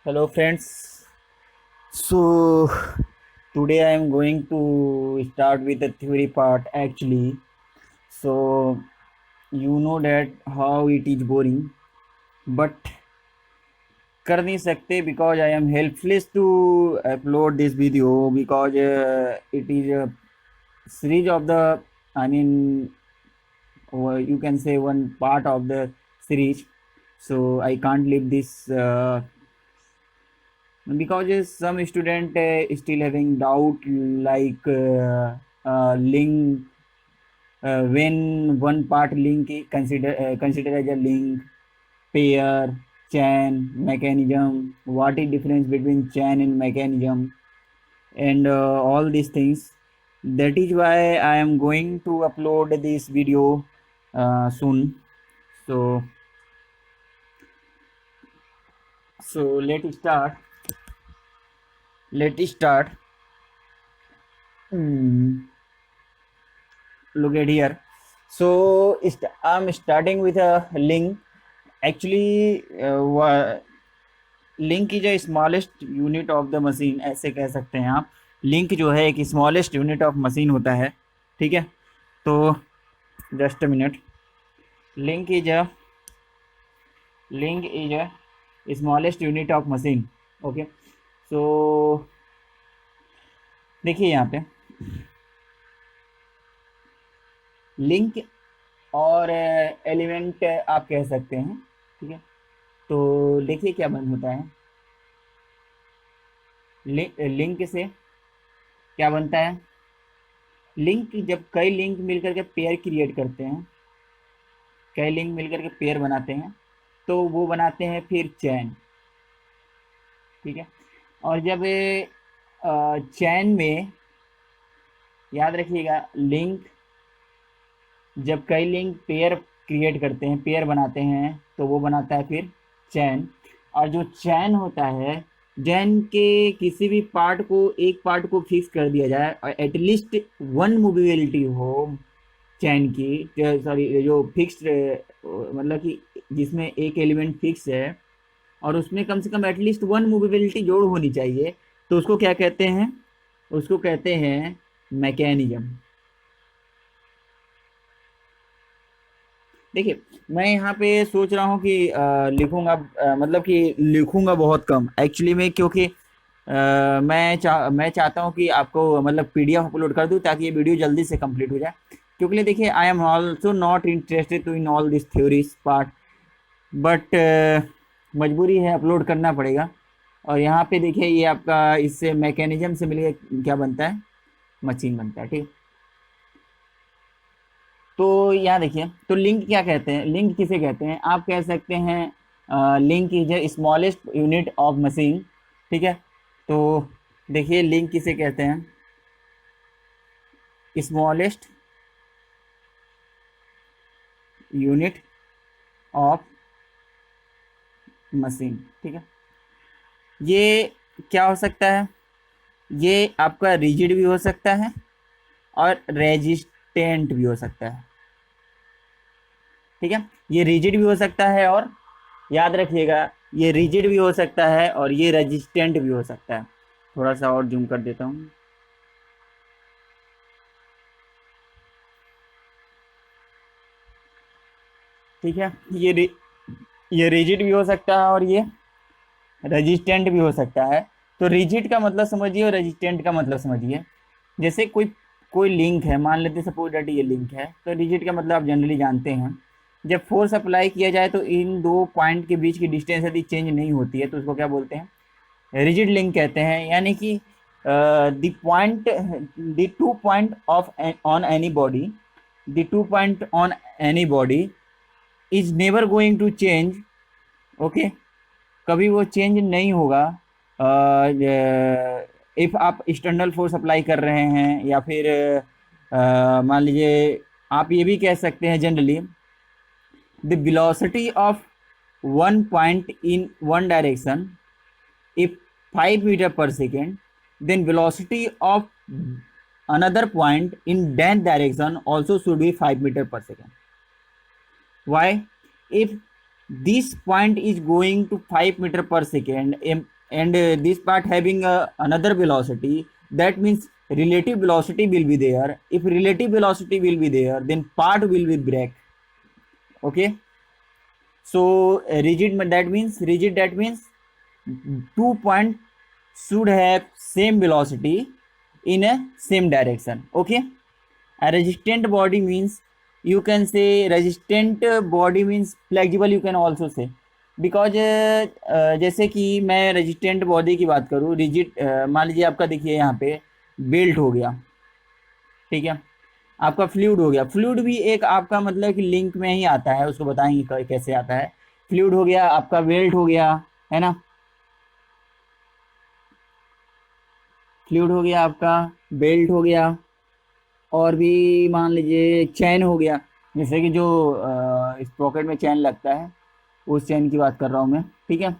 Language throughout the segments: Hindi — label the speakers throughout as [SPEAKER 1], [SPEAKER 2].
[SPEAKER 1] Hello friends. So today I am going to start with the theory part actually. So you know that how it is boring, but कर नहीं सकते because I am helpless to upload this video because it is a series of the I mean you can say one part of the series. So I can't leave this because some student still having doubt like link when one part link consider as a link, pair, chain, mechanism, what is difference between chain and mechanism, and all these things. That is why I am going to upload this video soon. So let's start. Hmm. Look at here. So I'm starting with a link. Actually link is a smallest unit of the machine, ऐसे कह सकते हैं आप। लिंक जो है एक स्मॉलेस्ट यूनिट ऑफ मशीन होता है, ठीक है। तो just a minute. Link is a link is a smallest unit of machine. Okay, so देखिए यहाँ पे लिंक और एलिमेंट आप कह सकते हैं, ठीक है। तो देखिए क्या बन होता है। लिंक से क्या बनता है। लिंक जब कई लिंक मिलकर के पेयर क्रिएट करते हैं, कई लिंक मिलकर के पेयर बनाते हैं, तो वो बनाते हैं फिर चैन, ठीक है। और जब चैन में याद रखिएगा, लिंक जब कई लिंक पेयर क्रिएट करते हैं, पेयर बनाते हैं, तो वो बनाता है फिर चैन। और जो चैन होता है, चैन के किसी भी पार्ट को, एक पार्ट को फिक्स कर दिया जाए और एटलीस्ट वन मूवेबिलिटी हो चैन की, सॉरी जो फिक्स्ड, मतलब कि जिसमें एक एलिमेंट फिक्स है और उसमें कम से कम एटलीस्ट वन मूवेबिलिटी जोड़ होनी चाहिए, तो उसको क्या कहते हैं, उसको कहते हैं मैकेनिज्म। देखिए मैं यहाँ पे सोच रहा हूँ कि लिखूंगा, मतलब कि लिखूंगा बहुत कम एक्चुअली में, क्योंकि मैं चाहता हूँ कि आपको मतलब पीडीएफ अपलोड कर दूँ ताकि ये वीडियो जल्दी से कंप्लीट हो जाए। क्योंकि देखिए I am also not interested to in all this theories part, but मजबूरी है, अपलोड करना पड़ेगा। और यहाँ पे देखिए ये आपका इससे मैकेनिज्म से मिलकर क्या बनता है, मशीन बनता है, ठीक। तो यहाँ देखिए, तो लिंक क्या कहते हैं, लिंक किसे कहते हैं, आप कह सकते हैं link is a smallest unit of machine, ठीक है। तो देखिए लिंक किसे कहते हैं, स्मॉलेस्ट यूनिट ऑफ मशीन, ठीक है। ये क्या हो सकता है, ये आपका रिजिड भी हो सकता है और रेजिस्टेंट भी हो सकता है, ठीक है। ये रिजिड भी हो सकता है और याद रखिएगा, ये रिजिड भी हो सकता है और ये रेजिस्टेंट भी हो सकता है। थोड़ा सा और जूम कर देता हूँ। ठीक है, ये रिजिड भी हो सकता है और ये रेजिस्टेंट भी हो सकता है। तो रिजिड का मतलब समझिए और रेजिस्टेंट का मतलब समझिए। जैसे कोई कोई लिंक है, मान लेते सपोज डेट ये लिंक है, तो रिजिड का मतलब आप जनरली जानते हैं, जब फोर्स अप्लाई किया जाए तो इन दो पॉइंट के बीच की डिस्टेंस यदि चेंज नहीं होती है तो उसको क्या बोलते हैं, रिजिड लिंक कहते हैं। यानी कि the two point of on any body, the two point on any body is never going to change. Okay, कभी वो चेंज नहीं होगा। इफ आप एक्सटर्नल फोर्स अप्लाई कर रहे हैं, या फिर मान लीजिए आप ये भी कह सकते हैं generally, the velocity of one point in one direction if 5 meter per second, then velocity of another point in that direction also should be 5 meter per second. Why? If this point is going to 5 meter per second, and this part having another velocity, that means relative velocity will be there. If relative velocity will be there, then part will be break. Okay, so rigid, that means 2 points should have same velocity in a same direction. Okay, a resistant body means, you can say resistant body means flexible, you can also say, because जैसे कि मैं रेजिस्टेंट बॉडी की बात करूँ, रिजिड मान लीजिए आपका देखिए यहाँ पे बेल्ट हो गया, ठीक है, आपका फ्लूइड हो गया। फ्लूइड भी एक आपका मतलब कि लिंक में ही आता है, उसको बताएंगे कैसे आता है। फ्लूइड हो गया आपका, बेल्ट हो गया, है ना, फ्लूइड हो गया आपका, बेल्ट हो गया, और भी मान लीजिए चैन हो गया, जैसे कि जो इस पॉकेट में चैन लगता है, उस चैन की बात कर रहा हूँ मैं, ठीक है।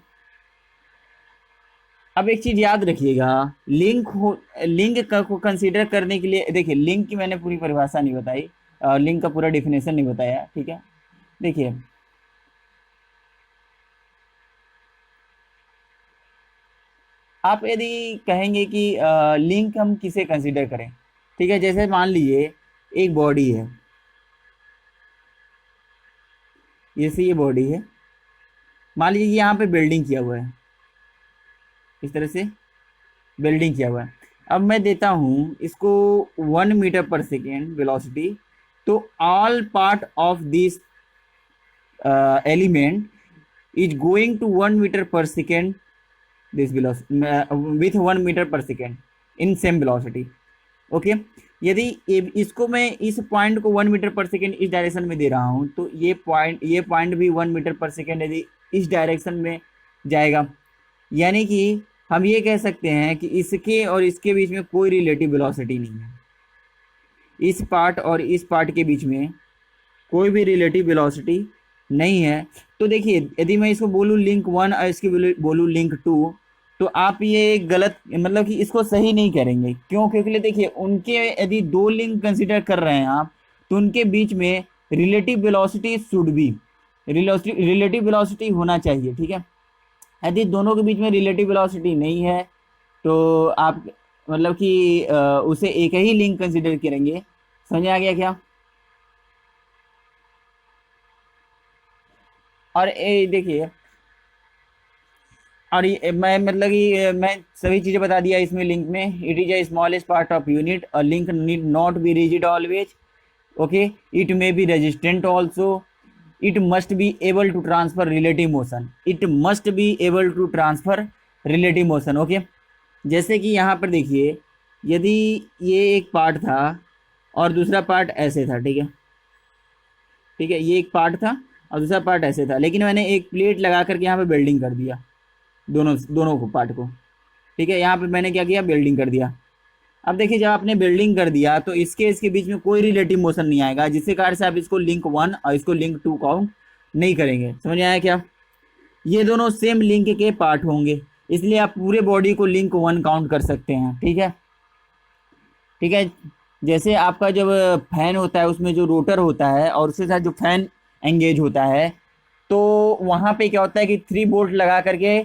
[SPEAKER 1] अब एक चीज याद रखिएगा, लिंक को कंसीडर करने के लिए, देखिए लिंक की मैंने पूरी परिभाषा नहीं बताई, लिंक का पूरा डिफिनेशन नहीं बताया, ठीक है। देखिए आप यदि कहेंगे कि लिंक हम किसे कंसीडर करें, ठीक है, जैसे मान लीजिए एक बॉडी है, जैसे ये बॉडी है, मान लीजिए यहाँ पे बिल्डिंग किया हुआ है, इस तरह से बिल्डिंग किया हुआ है। अब मैं देता हूँ इसको 1 मीटर पर सेकेंड वेलोसिटी, तो all part of this element is going to 1 metre per second this velocity with 1 metre per second in same velocity. Okay, यदि इसको मैं इस पॉइंट को 1 मीटर पर सेकेंड इस डायरेक्शन में दे रहा हूँ, तो ये पॉइंट भी 1 मीटर पर सेकेंड यदि इस डायरेक्शन में जाएगा, यानी कि हम ये कह सकते हैं कि इसके और इसके बीच में कोई रिलेटिव वेलोसिटी नहीं है, इस पार्ट और इस पार्ट के बीच में कोई भी रिलेटिव वेलोसिटी नहीं है। तो देखिए यदि मैं इसको बोलूँ लिंक 1 और इसकी बोलूँ लिंक 2, तो आप ये गलत, मतलब कि इसको सही नहीं करेंगे। क्यों? क्योंकि देखिए उनके यदि दो लिंक कंसिडर कर रहे हैं आप, तो उनके बीच में relative velocity should be, relative velocity होना चाहिए, ठीक है। यदि दोनों के बीच में रिलेटिव वेलोसिटी नहीं है, तो आप मतलब कि उसे एक ही लिंक कंसिडर करेंगे। समझ आ गया क्या? और देखिए, और मैं मतलब कि मैं सभी चीजें बता दिया इसमें लिंक में। It is a smallest part of unit, a link need not be rigid always, okay, it may be resistant also, it must be able to transfer relative motion, it must be able to transfer relative motion. Okay, जैसे कि यहाँ पर देखिए, यदि ये एक पार्ट था और दूसरा पार्ट ऐसे था, ठीक है, ठीक है, ये एक पार्ट था और दूसरा पार्ट ऐसे था, लेकिन मैंने एक प्लेट लगा करके यहाँ पे वेल्डिंग कर दिया दोनों दोनों को पार्ट को, ठीक है, यहाँ पे मैंने क्या किया, वेल्डिंग कर दिया। अब देखिए जब आपने बिल्डिंग कर दिया, तो इसके बीच में कोई रिलेटिव मोशन नहीं आएगा, जिसके कारण से आप इसको लिंक 1 और इसको लिंक 2 काउंट नहीं करेंगे। समझ आया क्या? ये दोनों सेम लिंक के पार्ट होंगे, इसलिए आप पूरे बॉडी को लिंक 1 काउंट कर सकते हैं, ठीक है, ठीक है। जैसे आपका जब फैन होता है, उसमें जो रोटर होता है और उसके साथ जो फैन एंगेज होता है, तो वहां पे क्या होता है कि 3 बोल्ट लगा करके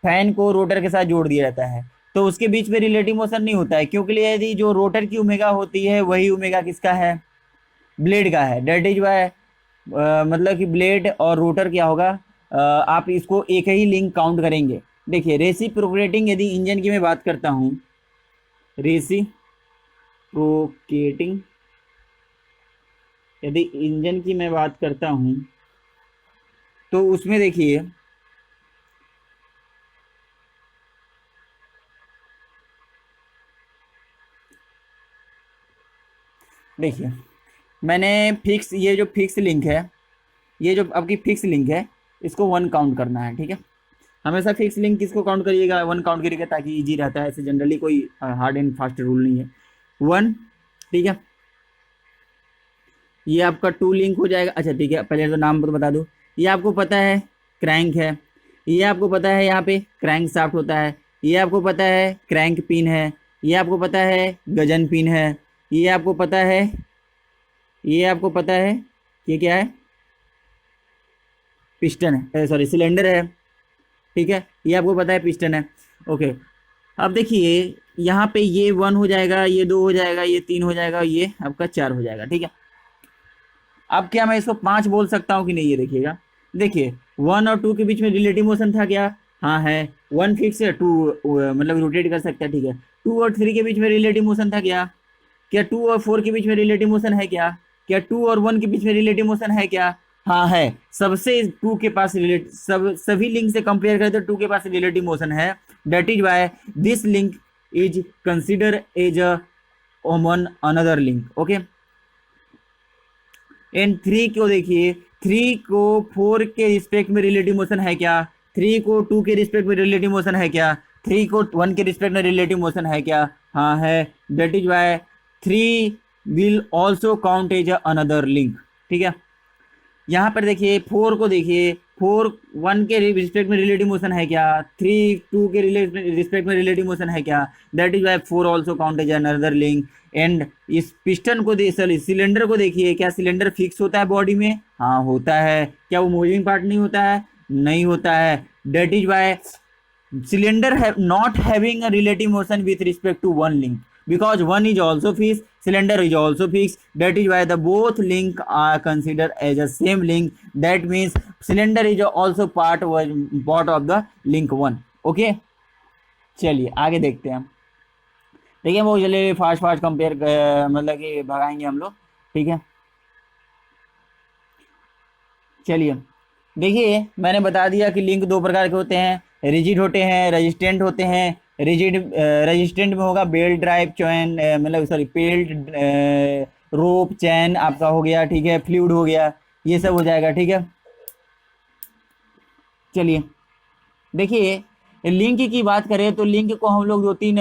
[SPEAKER 1] फैन को रोटर के साथ जोड़ दिया जाता है, तो उसके बीच में रिलेटिव मोशन नहीं होता है, क्योंकि यदि जो रोटर की ओमेगा होती है वही ओमेगा किसका है, ब्लेड का है। डेट इज वाई मतलब कि ब्लेड और रोटर क्या होगा, आप इसको एक ही लिंक काउंट करेंगे। देखिए रेसिप्रोकेटिंग, यदि इंजन की मैं बात करता हूँ, रेसिप्रोकेटिंग यदि इंजन की मैं बात करता हूँ, तो उसमें देखिए देखिए मैंने फिक्स, ये जो फिक्स लिंक है, ये जो आपकी फिक्स लिंक है, इसको 1 काउंट करना है, ठीक है। हमेशा फिक्स लिंक किसको काउंट करिएगा, 1 काउंट करिएगा, ताकि इजी रहता है। ऐसे जनरली कोई हार्ड एंड फास्ट रूल नहीं है, 1, ठीक है। ये आपका 2 लिंक हो जाएगा। अच्छा ठीक है, पहले तो नाम तो बता दूँ, ये आपको पता है क्रैंक है, ये आपको पता है यहाँ पे क्रैंक शाफ्ट होता है, ये आपको पता है क्रैंक पिन है, ये आपको पता है गजन पिन है, ये आपको पता है, ये आपको पता है ये क्या है, पिस्टन है, सॉरी सिलेंडर है, ठीक है, ये आपको पता है पिस्टन है। ओके, अब देखिए यहाँ पे ये 1 हो जाएगा, ये 2 हो जाएगा, ये 3 हो जाएगा, ये आपका 4 हो जाएगा, ठीक है। अब क्या मैं इसको 5 बोल सकता हूँ कि नहीं, ये देखिएगा, देखिए 1 और 2 के बीच में रिलेटिव मोशन था क्या? हाँ है। 1 फिक्स है, 2 मतलब रोटेट कर सकता है, ठीक है। 2 और 3 के बीच में रिलेटिव मोशन था क्या? क्या 2 और 4 के बीच में रिलेटिव मोशन है क्या? क्या 2 और 1 के बीच में रिलेटिव मोशन है क्या? हाँ है। सबसे 2 के पास सभी लिंक से कंपेयर करें तो 2 के पास रिलेटिव मोशन है। That is why this link is consider as a on another link. Okay, and 3 को देखिए, 3 को 4 के रिस्पेक्ट में रिलेटिव मोशन है क्या? 3 को 2 के रिस्पेक्ट में रिलेटिव मोशन है क्या? 3 को 1 के रिस्पेक्ट में रिलेटिव मोशन है क्या? हाँ है। That is why 3 will also count as another link, ठीक है। यहाँ पर देखिए 4 को देखिए, 4 1 के रिस्पेक्ट में रिलेटिव मोशन है क्या? 3 2 के रिस्पेक्ट में रिलेटिव मोशन है क्या? That is why 4 also count as another link. And इस पिस्टन को सिलेंडर को देखिए, क्या सिलेंडर फिक्स होता है बॉडी में? हाँ होता है। क्या वो मूविंग पार्ट नहीं होता है? नहीं होता है। That is why cylinder have not having a relative motion with respect to one link, because one is also fixed, cylinder is also fixed. That is why the both link are considered as a same link. That means cylinder is also part of the link one. Okay, चलिए आगे देखते हैं। देखिए वो चलिए फास्ट फास्ट कंपेयर मतलब कि भगाएंगे हम लोग, ठीक है। चलिए देखिए, मैंने बता दिया कि लिंक दो प्रकार के होते हैं, रिजिड होते हैं, रेजिस्टेंट होते हैं। रिजिड रेजिस्टेंट में होगा बेल्ट ड्राइव चैन, मतलब सॉरी बेल्ट रोप चैन आपका हो गया, ठीक है, फ्लूइड हो गया, ये सब हो जाएगा, ठीक है। चलिए देखिए, लिंक की बात करें तो लिंक को हम लोग दो तीन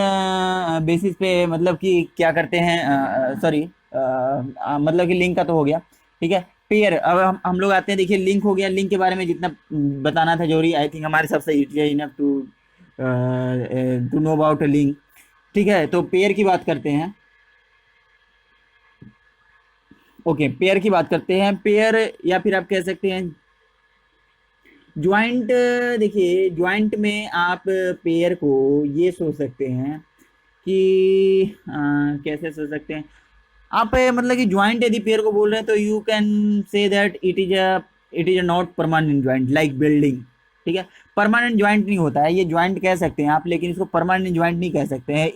[SPEAKER 1] बेसिस पे मतलब कि क्या करते हैं, सॉरी मतलब कि लिंक का तो हो गया, ठीक है। पेयर, अब हम लोग आते हैं, देखिए लिंक हो गया। लिंक के बारे में जितना बताना था जरूरी, आई थिंक हमारे सबसे enough to know about link, ठीक है। तो पेयर की बात करते हैं। ओके, पेयर की बात करते हैं। पेयर या फिर आप कह सकते हैं ज्वाइंट। देखिए ज्वाइंट में आप पेयर को ये सोच सकते हैं कि कैसे सोच सकते हैं आप, मतलब कि ज्वाइंट यदि पेयर को बोल रहे हैं तो you can say that it is a not permanent joint like building, ठीक है। परमानेंट ज्वाइंट नहीं होता है, ये ज्वाइंट कह सकते हैं आप, लेकिन इसको परमानेंट ज्वाइंट नहीं कह सकते हैं।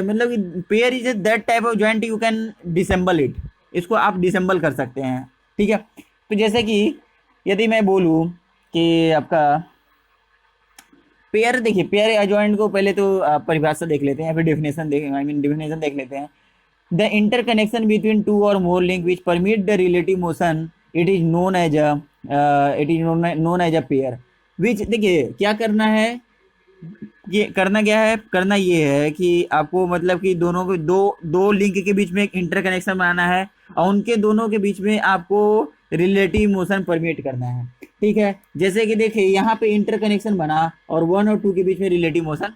[SPEAKER 1] मतलब pair is that type of joint you can disassemble it, इसको आप डिसेंबल कर सकते हैं, ठीक है। तो जैसे कि यदि मैं बोलूँ कि आपका पेयर, देखिए पेयर या ज्वाइंट को पहले तो परिभाषा देख लेते हैं, फिर डेफिनेशन डेफिनेशन देख लेते हैं। द इंटरकनेक्शन बिटवीन टू और more link which permit the relative motion, it is known as a pair. Which, देखिए क्या करना है, ये करना क्या है, करना ये है कि आपको मतलब कि दोनों को दो दो लिंक के बीच में एक इंटरकनेक्शन बनाना है और उनके दोनों के बीच में आपको रिलेटिव मोशन परमिट करना है, ठीक है। जैसे कि देखिए यहाँ पे इंटरकनेक्शन बना और 1 और 2 के बीच में रिलेटिव मोशन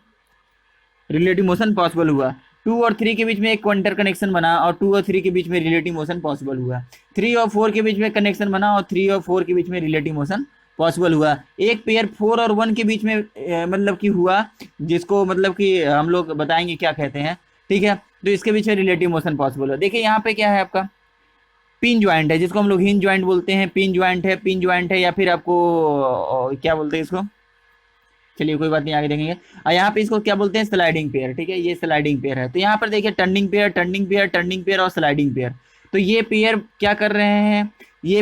[SPEAKER 1] पॉसिबल हुआ। 2 और 3 के बीच में एक इंटरकनेक्शन बना और 2 और 3 के बीच में रिलेटिव मोशन पॉसिबल हुआ। 3 और 4 के बीच में कनेक्शन बना और 3 और 4 के बीच में रिलेटिव मोशन पॉसिबल हुआ। एक पेयर 4 और 1 के बीच में मतलब कि हुआ, जिसको मतलब कि हम लोग बताएंगे क्या कहते हैं, ठीक है। तो इसके बीच में रिलेटिव मोशन पॉसिबल हुआ। देखिए यहाँ पे क्या है, आपका पिन ज्वाइंट है, जिसको हम लोग हिंज ज्वाइंट बोलते हैं। पिन ज्वाइंट है या फिर आपको क्या बोलते हैं इसको, चलिए कोई बात नहीं, आगे देखेंगे। और यहाँ पे इसको क्या बोलते हैं, स्लाइडिंग पेयर, ठीक है, ये स्लाइडिंग पेयर है। तो यहाँ पर देखिए टर्निंग पेयर और स्लाइडिंग पेयर। तो ये पेयर क्या कर रहे हैं, ये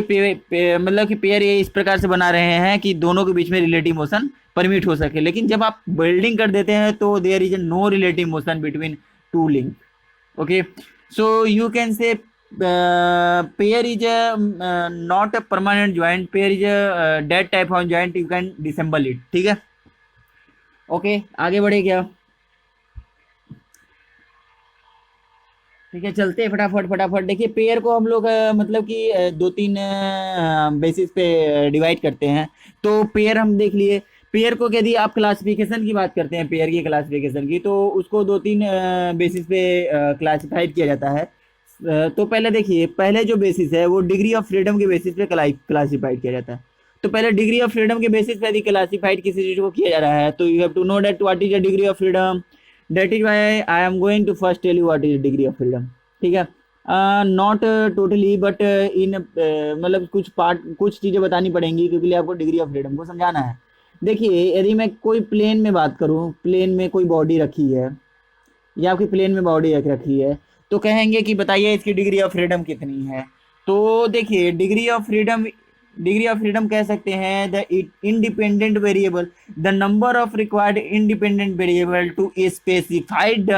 [SPEAKER 1] मतलब कि पेयर ये इस प्रकार से बना रहे हैं कि दोनों के बीच में रिलेटिव मोशन परमिट हो सके। लेकिन जब आप बिल्डिंग कर देते हैं तो there is no relative motion between two link. Okay, so you can say pair is not a permanent joint, pair is a that type of joint, you can disassemble it, ठीक है। ओके, आगे बढ़े क्या, ठीक है, चलते हैं फटाफट। देखिए पेयर को हम लोग मतलब कि दो तीन बेसिस पे डिवाइड करते हैं। तो पेयर हम देख लिए। पेयर को यदि आप क्लासिफिकेशन की बात करते हैं, पेयर की क्लासिफिकेशन की, तो उसको दो तीन बेसिस पे क्लासिफाइड किया जाता है। तो पहले देखिए, पहले जो बेसिस है वो डिग्री ऑफ फ्रीडम के बेसिस पे क्लासिफाइड किया जाता है। तो पहले डिग्री ऑफ फ्रीडम के बेसिस पे यदि क्लासिफाइड किसी चीज को किया जा रहा है तो you have to know that what is the degree of freedom. That is why I am going to first tell you what is degree of freedom. ठीक है, नॉट टोटली बट इन मतलब कुछ पार्ट कुछ चीजें बतानी पड़ेंगी क्योंकि आपको डिग्री ऑफ फ्रीडम को समझाना है। देखिए यदि मैं कोई प्लेन में बात करूं, प्लेन में कोई बॉडी रखी है या आपकी प्लेन में बॉडी रख रखी है तो कहेंगे कि बताइए इसकी डिग्री ऑफ फ्रीडम कितनी है। तो देखिए डिग्री ऑफ फ्रीडम कह सकते हैं the independent variable, the number of required independent variable to specified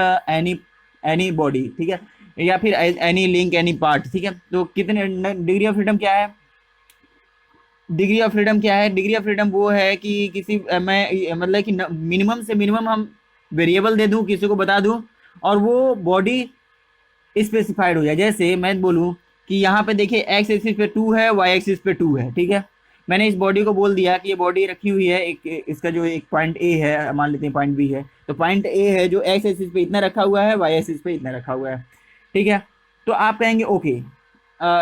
[SPEAKER 1] any body. ठीक है, या फिर एनी लिंक एनी पार्ट। ठीक है, तो कितने डिग्री ऑफ फ्रीडम क्या है? डिग्री ऑफ फ्रीडम क्या है? डिग्री ऑफ फ्रीडम वो है कि किसी मैं मतलब कि मिनिमम से मिनिमम हम वेरिएबल दे दूं, किसी को बता दूं और वो बॉडी स्पेसिफाइड हो जाए। जैसे मैं बोलूं कि यहाँ पे देखिए एक्स एक्सिस पे 2 है, वाई एक्सिस पे 2 है। ठीक है, मैंने इस बॉडी को बोल दिया कि ये बॉडी रखी हुई है, एक इसका जो एक पॉइंट ए है, मान लेते हैं पॉइंट बी है, तो पॉइंट ए है जो एक्स एक्सिस पे इतना रखा हुआ है, वाई एक्सिस पे इतना रखा हुआ है। ठीक है, तो आप कहेंगे ओके।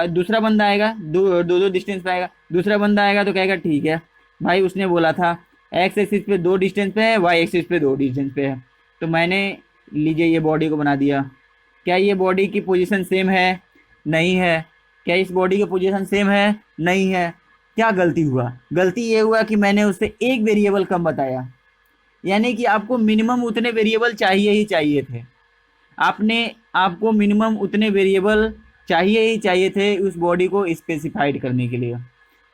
[SPEAKER 1] दूसरा बंदा आएगा, दो डिस्टेंस पे आएगा, दूसरा बंदा आएगा तो कहेगा ठीक है भाई उसने बोला था एक्स एक्सिस पे 2 डिस्टेंस पे है, वाई एक्सिस पे 2 डिस्टेंस पे है, तो मैंने लीजिए ये बॉडी को बना दिया। क्या ये बॉडी की पोजीशन सेम है? नहीं है। क्या इस बॉडी की पोजीशन सेम है? नहीं है। क्या गलती हुआ? गलती ये हुआ कि मैंने उससे एक वेरिएबल कम बताया, यानी कि आपको मिनिमम उतने वेरिएबल चाहिए ही चाहिए थे। आपको मिनिमम उतने वेरिएबल चाहिए ही चाहिए थे उस बॉडी को स्पेसिफाइड करने के लिए।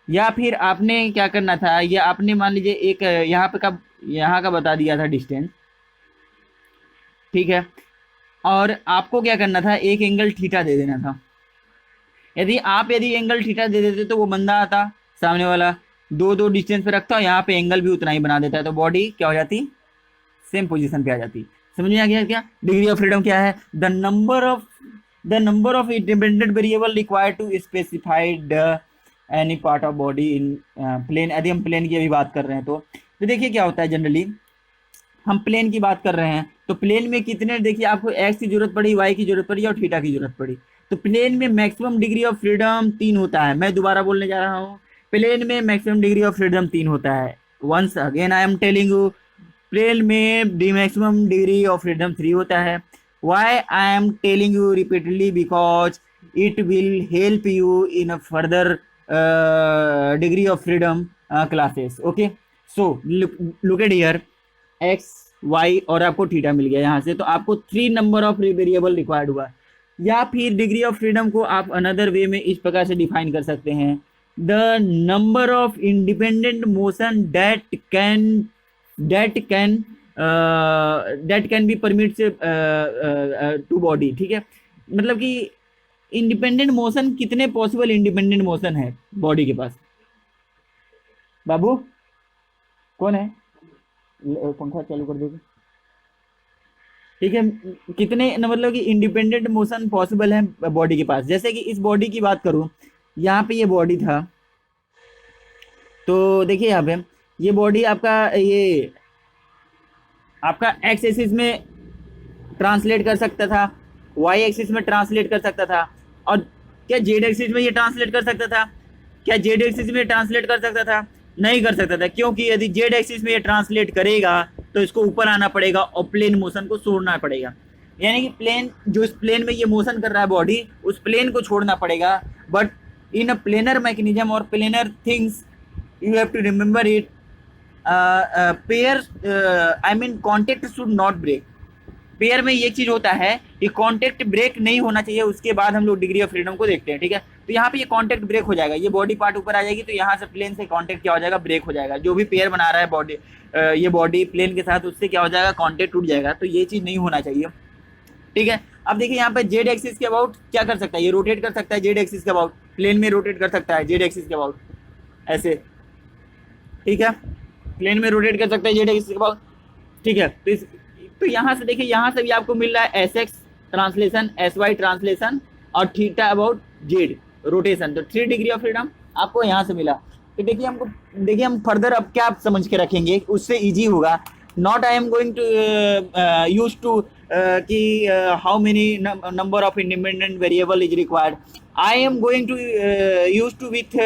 [SPEAKER 1] या फिर आपने क्या करना था, या आपने मान लीजिए एक यहाँ का बता दिया था डिस्टेंस। ठीक है, और आपको क्या करना था, एक एंगल थीटा दे देना था। यदि एंगल थीटा दे देते तो वो बंदा आता सामने वाला, दो डिस्टेंस पे रखता और यहाँ पे एंगल भी उतना ही बना देता है, तो बॉडी क्या हो जाती? सेम पोजीशन पे आ जाती। समझ में आ गया क्या? डिग्री ऑफ फ्रीडम क्या है? The number of independent variable required to specified any part of body in plane. यदि हम प्लेन की अभी बात कर रहे हैं तो देखिए क्या होता है, जनरली हम प्लेन की बात कर रहे हैं तो प्लेन में कितने, देखिए आपको एक्स की जरूरत पड़ी, वाई की जरूरत पड़ी और थीटा की जरूरत पड़ी। तो प्लेन में मैक्सिमम डिग्री ऑफ फ्रीडम 3 होता है। मैं दोबारा बोलने जा रहा हूँ, प्लेन में मैक्सिमम डिग्री ऑफ फ्रीडम 3 होता है। Once again I am telling you, plane में the maximum degree of freedom 3 होता है। Why I am telling you repeatedly? Because it will help you in further degree of freedom classes. Okay, so look at here, x y और आपको थीटा मिल गया यहाँ से, तो आपको 3 नंबर ऑफ वेरिएबल रिक्वायर्ड हुआ। या फिर डिग्री ऑफ फ्रीडम को आप अनदर वे में इस प्रकार से डिफाइन कर सकते हैं, the number of independent motion that can be permit to body. ठीक है, मतलब कि इंडिपेंडेंट मोशन, कितने पॉसिबल इंडिपेंडेंट मोशन है बॉडी के पास। बाबू कौन है? पंखा चालू कर दोगे? ठीक है, कितने मतलब कि इंडिपेंडेंट मोशन पॉसिबल है बॉडी के पास। जैसे कि इस बॉडी की बात करूं, यहाँ पे ये बॉडी था, तो देखिए यहाँ पे ये बॉडी आपका एक्स एक्सिस में ट्रांसलेट कर सकता था, वाई एक्सिस में ट्रांसलेट कर सकता था, और क्या जेड एक्सिस में ये ट्रांसलेट कर सकता था? क्या जेड एक्सिस में ट्रांसलेट कर सकता था? नहीं कर सकता था, क्योंकि यदि जेड एक्सिस में ये ट्रांसलेट करेगा तो इसको ऊपर आना पड़ेगा और प्लेन मोशन को छोड़ना पड़ेगा। यानी कि प्लेन, जो इस प्लेन में ये मोशन कर रहा है बॉडी, उस प्लेन को छोड़ना पड़ेगा। But in a planar mechanism और planar things you have to remember it, pair I mean contact should not break. Pair में ये चीज होता है कि कॉन्टेक्ट ब्रेक नहीं होना चाहिए, उसके बाद हम लोग डिग्री ऑफ फ्रीडम को देखते हैं। ठीक है, तो यहाँ पे ये कॉन्टेक्ट ब्रेक हो जाएगा, ये बॉडी पार्ट ऊपर आ जाएगी, तो यहाँ से प्लेन से कॉन्टेक्ट क्या हो जाएगा? ब्रेक हो जाएगा। जो भी पेयर बना रहा है बॉडी, ये बॉडी प्लेन के साथ, उससे क्या हो जाएगा? कॉन्टेक्ट टूट जाएगा। तो ये चीज नहीं होना चाहिए। ठीक है, अब देखिए यहाँ पे जेड एक्सिस के अबाउट क्या कर सकता है, ये रोटेट कर सकता है जेड एक्सिस के अबाउट, प्लेन में रोटेट कर सकता है जेड एक्सिस के अबाउट ऐसे। ठीक है, प्लेन में रोटेट कर सकता है जेड एक्सिस के अबाउट। ठीक है, तो यहाँ से देखिए, यहाँ से भी आपको मिल रहा है S X translation, S Y translation और थीटा अबाउट जेड रोटेशन। तो 3 डिग्री ऑफ फ्रीडम आपको यहाँ से मिला। तो देखिए हम फर्दर अब क्या समझ के रखेंगे, उससे इजी होगा। Not I am going to use to कि how many number of independent variable is required. I am going to use to with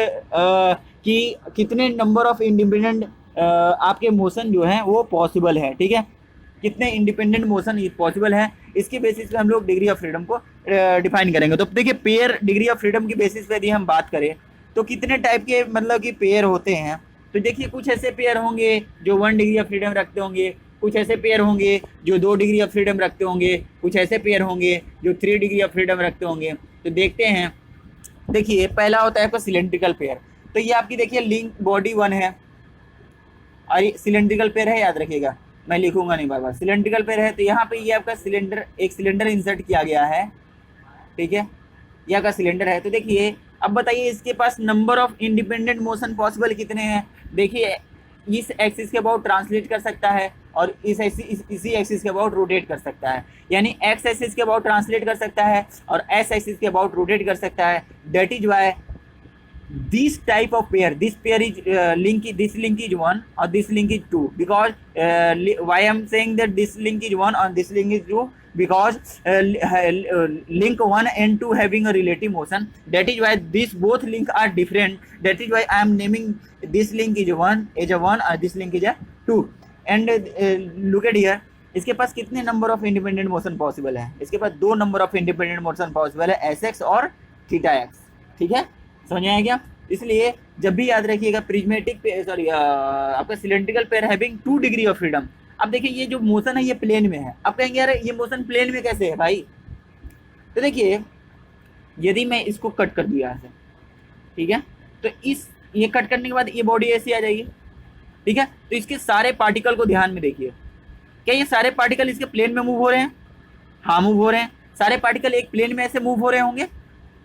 [SPEAKER 1] कि कितने नंबर ऑफ इंडिपेंडेंट आपके मोशन जो है वो पॉसिबल है, ठीक है, कितने इंडिपेंडेंट मोशन पॉसिबल है, इसके बेसिस पे हम लोग डिग्री ऑफ फ्रीडम को डिफाइन करेंगे। तो देखिए पेयर डिग्री ऑफ फ्रीडम की बेसिस पे यदि हम बात करें तो कितने टाइप के मतलब कि पेयर होते हैं। तो देखिए कुछ ऐसे पेयर होंगे जो 1 डिग्री ऑफ फ्रीडम रखते होंगे, कुछ ऐसे पेयर होंगे जो 2 डिग्री ऑफ फ्रीडम रखते होंगे, कुछ ऐसे पेयर होंगे जो 3 डिग्री ऑफ फ्रीडम रखते होंगे। तो देखते हैं, देखिए पहला होता है आपका सिलेंड्रिकल पेयर। तो ये आपकी देखिए लिंक बॉडी 1 है और ये सिलेंड्रिकल पेयर है, याद रखिएगा, मैं लिखूंगा नहीं बार बार। सिलेंड्रिकल पेयर है तो यहाँ पे ये आपका सिलेंडर, एक सिलेंडर इंसर्ट किया गया है, ठीक है, ये आपका सिलेंडर है। तो देखिए अब बताइए इसके पास number of independent motion possible कितने हैं। देखिए इस एक्सिस के अबाउट ट्रांसलेट कर सकता है और इसी एक्सिस के अबाउट रोटेट कर सकता है, यानी एक्स एक्सिस के अबाउट ट्रांसलेट कर सकता है और एस एक्सिस के अबाउट रोटेट कर सकता है। That is why this type of pair, this pair is this link is 1 or this link is 2, because why I'm saying that this link is 1 or this link is 2, because link 1 and 2 having a relative motion, that is why these both link are different, that is why I am naming this link is 1 as a 1 or this link is a 2। and look at here, इसके पास कितने number of independent motion possible है, इसके पास 2 number of independent motion possible है, एस एक्स और थीटा एक्स, ठीक है, समझ में आया क्या। इसलिए जब भी याद रखिएगा प्रिज्मेटिक सॉरी आपका cylindrical pair having 2 degree of freedom. अब देखिए ये जो मोशन है ये प्लेन में है, अब कहेंगे यार ये मोशन प्लेन में कैसे है भाई। तो देखिए यदि मैं इसको कट कर दिया ऐसे, ठीक है, तो इस ये कट करने के बाद ये बॉडी ऐसी आ जाएगी, ठीक है। तो इसके सारे पार्टिकल को ध्यान में देखिए, क्या ये सारे पार्टिकल इसके प्लेन में मूव हो रहे हैं, हाँ मूव हो रहे हैं। सारे पार्टिकल एक प्लेन में ऐसे मूव हो रहे होंगे,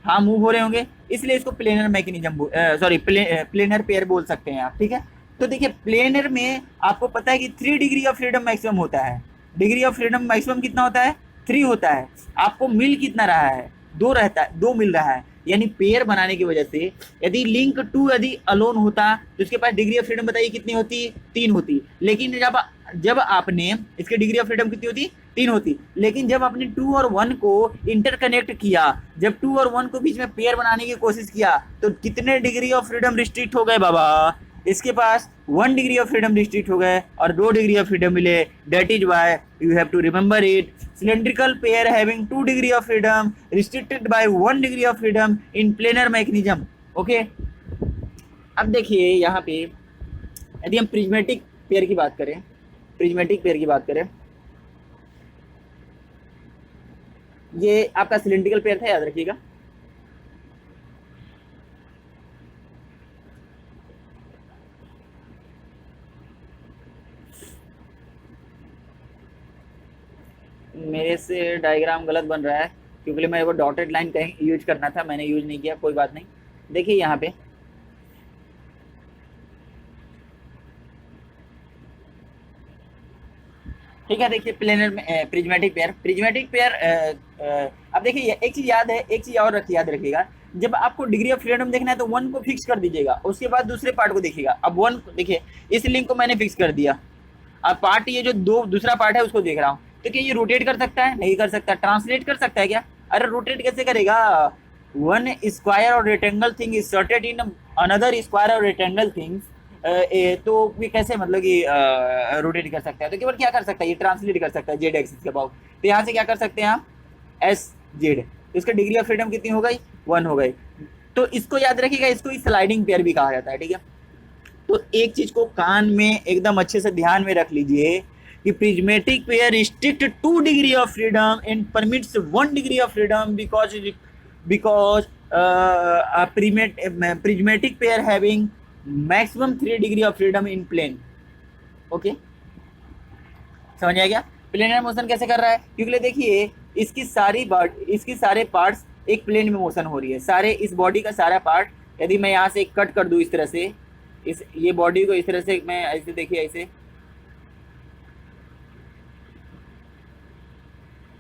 [SPEAKER 1] हाँ मूव हो रहे होंगे, इसलिए इसको planar mechanism sorry planar pair बोल सकते हैं आप, ठीक है। तो देखिए प्लेनर में आपको पता है कि 3 डिग्री ऑफ फ्रीडम मैक्सिमम होता है, डिग्री ऑफ फ्रीडम मैक्सिमम कितना होता है, 3 होता है। आपको मिल कितना रहा है, 2 रहता है, 2 मिल रहा है, यानी पेयर बनाने की वजह से यदि लिंक 2 यदि अलोन होता तो उसके पास डिग्री ऑफ फ्रीडम बताइए कितनी होती, 3 होती। लेकिन जब आपने इसके डिग्री ऑफ फ्रीडम कितनी होती, 3 होती। लेकिन जब आपने 2 और 1 को इंटरकनेक्ट किया, जब 2 और 1 को बीच में पेयर बनाने की कोशिश किया तो कितने डिग्री ऑफ फ्रीडम रिस्ट्रिक्ट हो गए बाबा, इसके पास 1 डिग्री ऑफ फ्रीडम रिस्ट्रिक्ट हो गए और 2 डिग्री ऑफ फ्रीडम मिले। That is why you have to remember it, cylindrical pair having 2 degree of freedom restricted by 1 degree of freedom in planar mechanism, okay. अब देखिए यहाँ पे यदि हम प्रिज्मेटिक पेयर की बात करें, प्रिज्मेटिक पेयर की बात करें, ये आपका सिलेंड्रिकल पेयर था, याद रखिएगा। मेरे से डायग्राम गलत बन रहा है क्योंकि मेरे को डॉटेड लाइन कहीं यूज करना था, मैंने यूज नहीं किया, कोई बात नहीं। देखिए यहाँ पे ठीक है, देखिए प्लेनर में प्रिज्मेटिक पेयर, प्रिज्मेटिक पेयर अब देखिए एक चीज याद है, एक चीज और याद रखिएगा, जब आपको डिग्री ऑफ फ्रीडम देखना है तो 1 को फिक्स कर दीजिएगा, उसके बाद दूसरे पार्ट को देखिएगा। अब 1 देखिए इस लिंक को मैंने फिक्स कर दिया, अब पार्ट ये जो दूसरा पार्ट है उसको देख रहा हूँ, तो क्या ये रोटेट कर सकता है, नहीं कर सकता। ट्रांसलेट कर सकता है क्या, अरे रोटेट कैसे करेगा, 1 स्क्वायर और rectangle thing is sorted in another square और रेक्टेंगल थिंग्स, तो ये कैसे मतलब कि रोटेट कर सकता है। तो केवल क्या कर सकता है, ये ट्रांसलेट कर सकता है जेड एक्सिस के अबाउट। तो यहाँ से क्या कर सकते हैं आप, एस जेड, तो इसका डिग्री ऑफ फ्रीडम कितनी हो गई, 1 हो गई। तो इसको याद रखिएगा, इसको स्लाइडिंग पेयर भी कहा जाता है, ठीक है। तो एक चीज को कान में एकदम अच्छे से ध्यान में रख लीजिए कि prismatic pair restrict 2 degree of freedom and permits 1 degree of freedom because prismatic pair having maximum 3 degree of freedom in plane, okay, समझ आ गया। प्लेनर मोशन कैसे कर रहा है, क्योंकि देखिए इसकी सारे पार्ट्स एक प्लेन में मोशन हो रही है, सारे इस बॉडी का सारा पार्ट, यदि मैं यहाँ से कट कर दूं इस तरह से, ये बॉडी को इस तरह से मैं ऐसे देखिए, ऐसे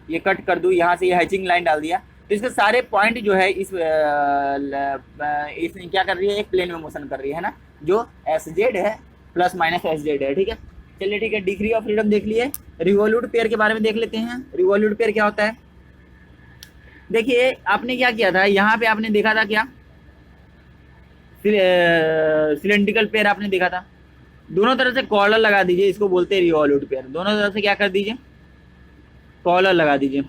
[SPEAKER 1] ये कट कर दूं, यहाँ से ये हैचिंग लाइन डाल दिया, तो इसके सारे पॉइंट जो है इसमें क्या कर रही है, एक प्लेन में मोशन कर रही है ना, जो एस जेड है प्लस माइनस एस जेड है, ठीक है। चलिए ठीक है, डिग्री ऑफ फ्रीडम देख लिए। रिवॉल्यूट पेयर के बारे में देख लेते हैं। रिवॉल्यूट पेयर क्या होता है, देखिए आपने क्या किया था, यहाँ पे आपने देखा था क्या, सिलेंड्रिकल पेयर आपने देखा था। दोनों तरफ से कॉलर लगा दीजिए, इसको बोलते हैं रिवॉल्यूट पेयर। दोनों तरफ से क्या कर दीजिए, कॉलर लगा दीजिए।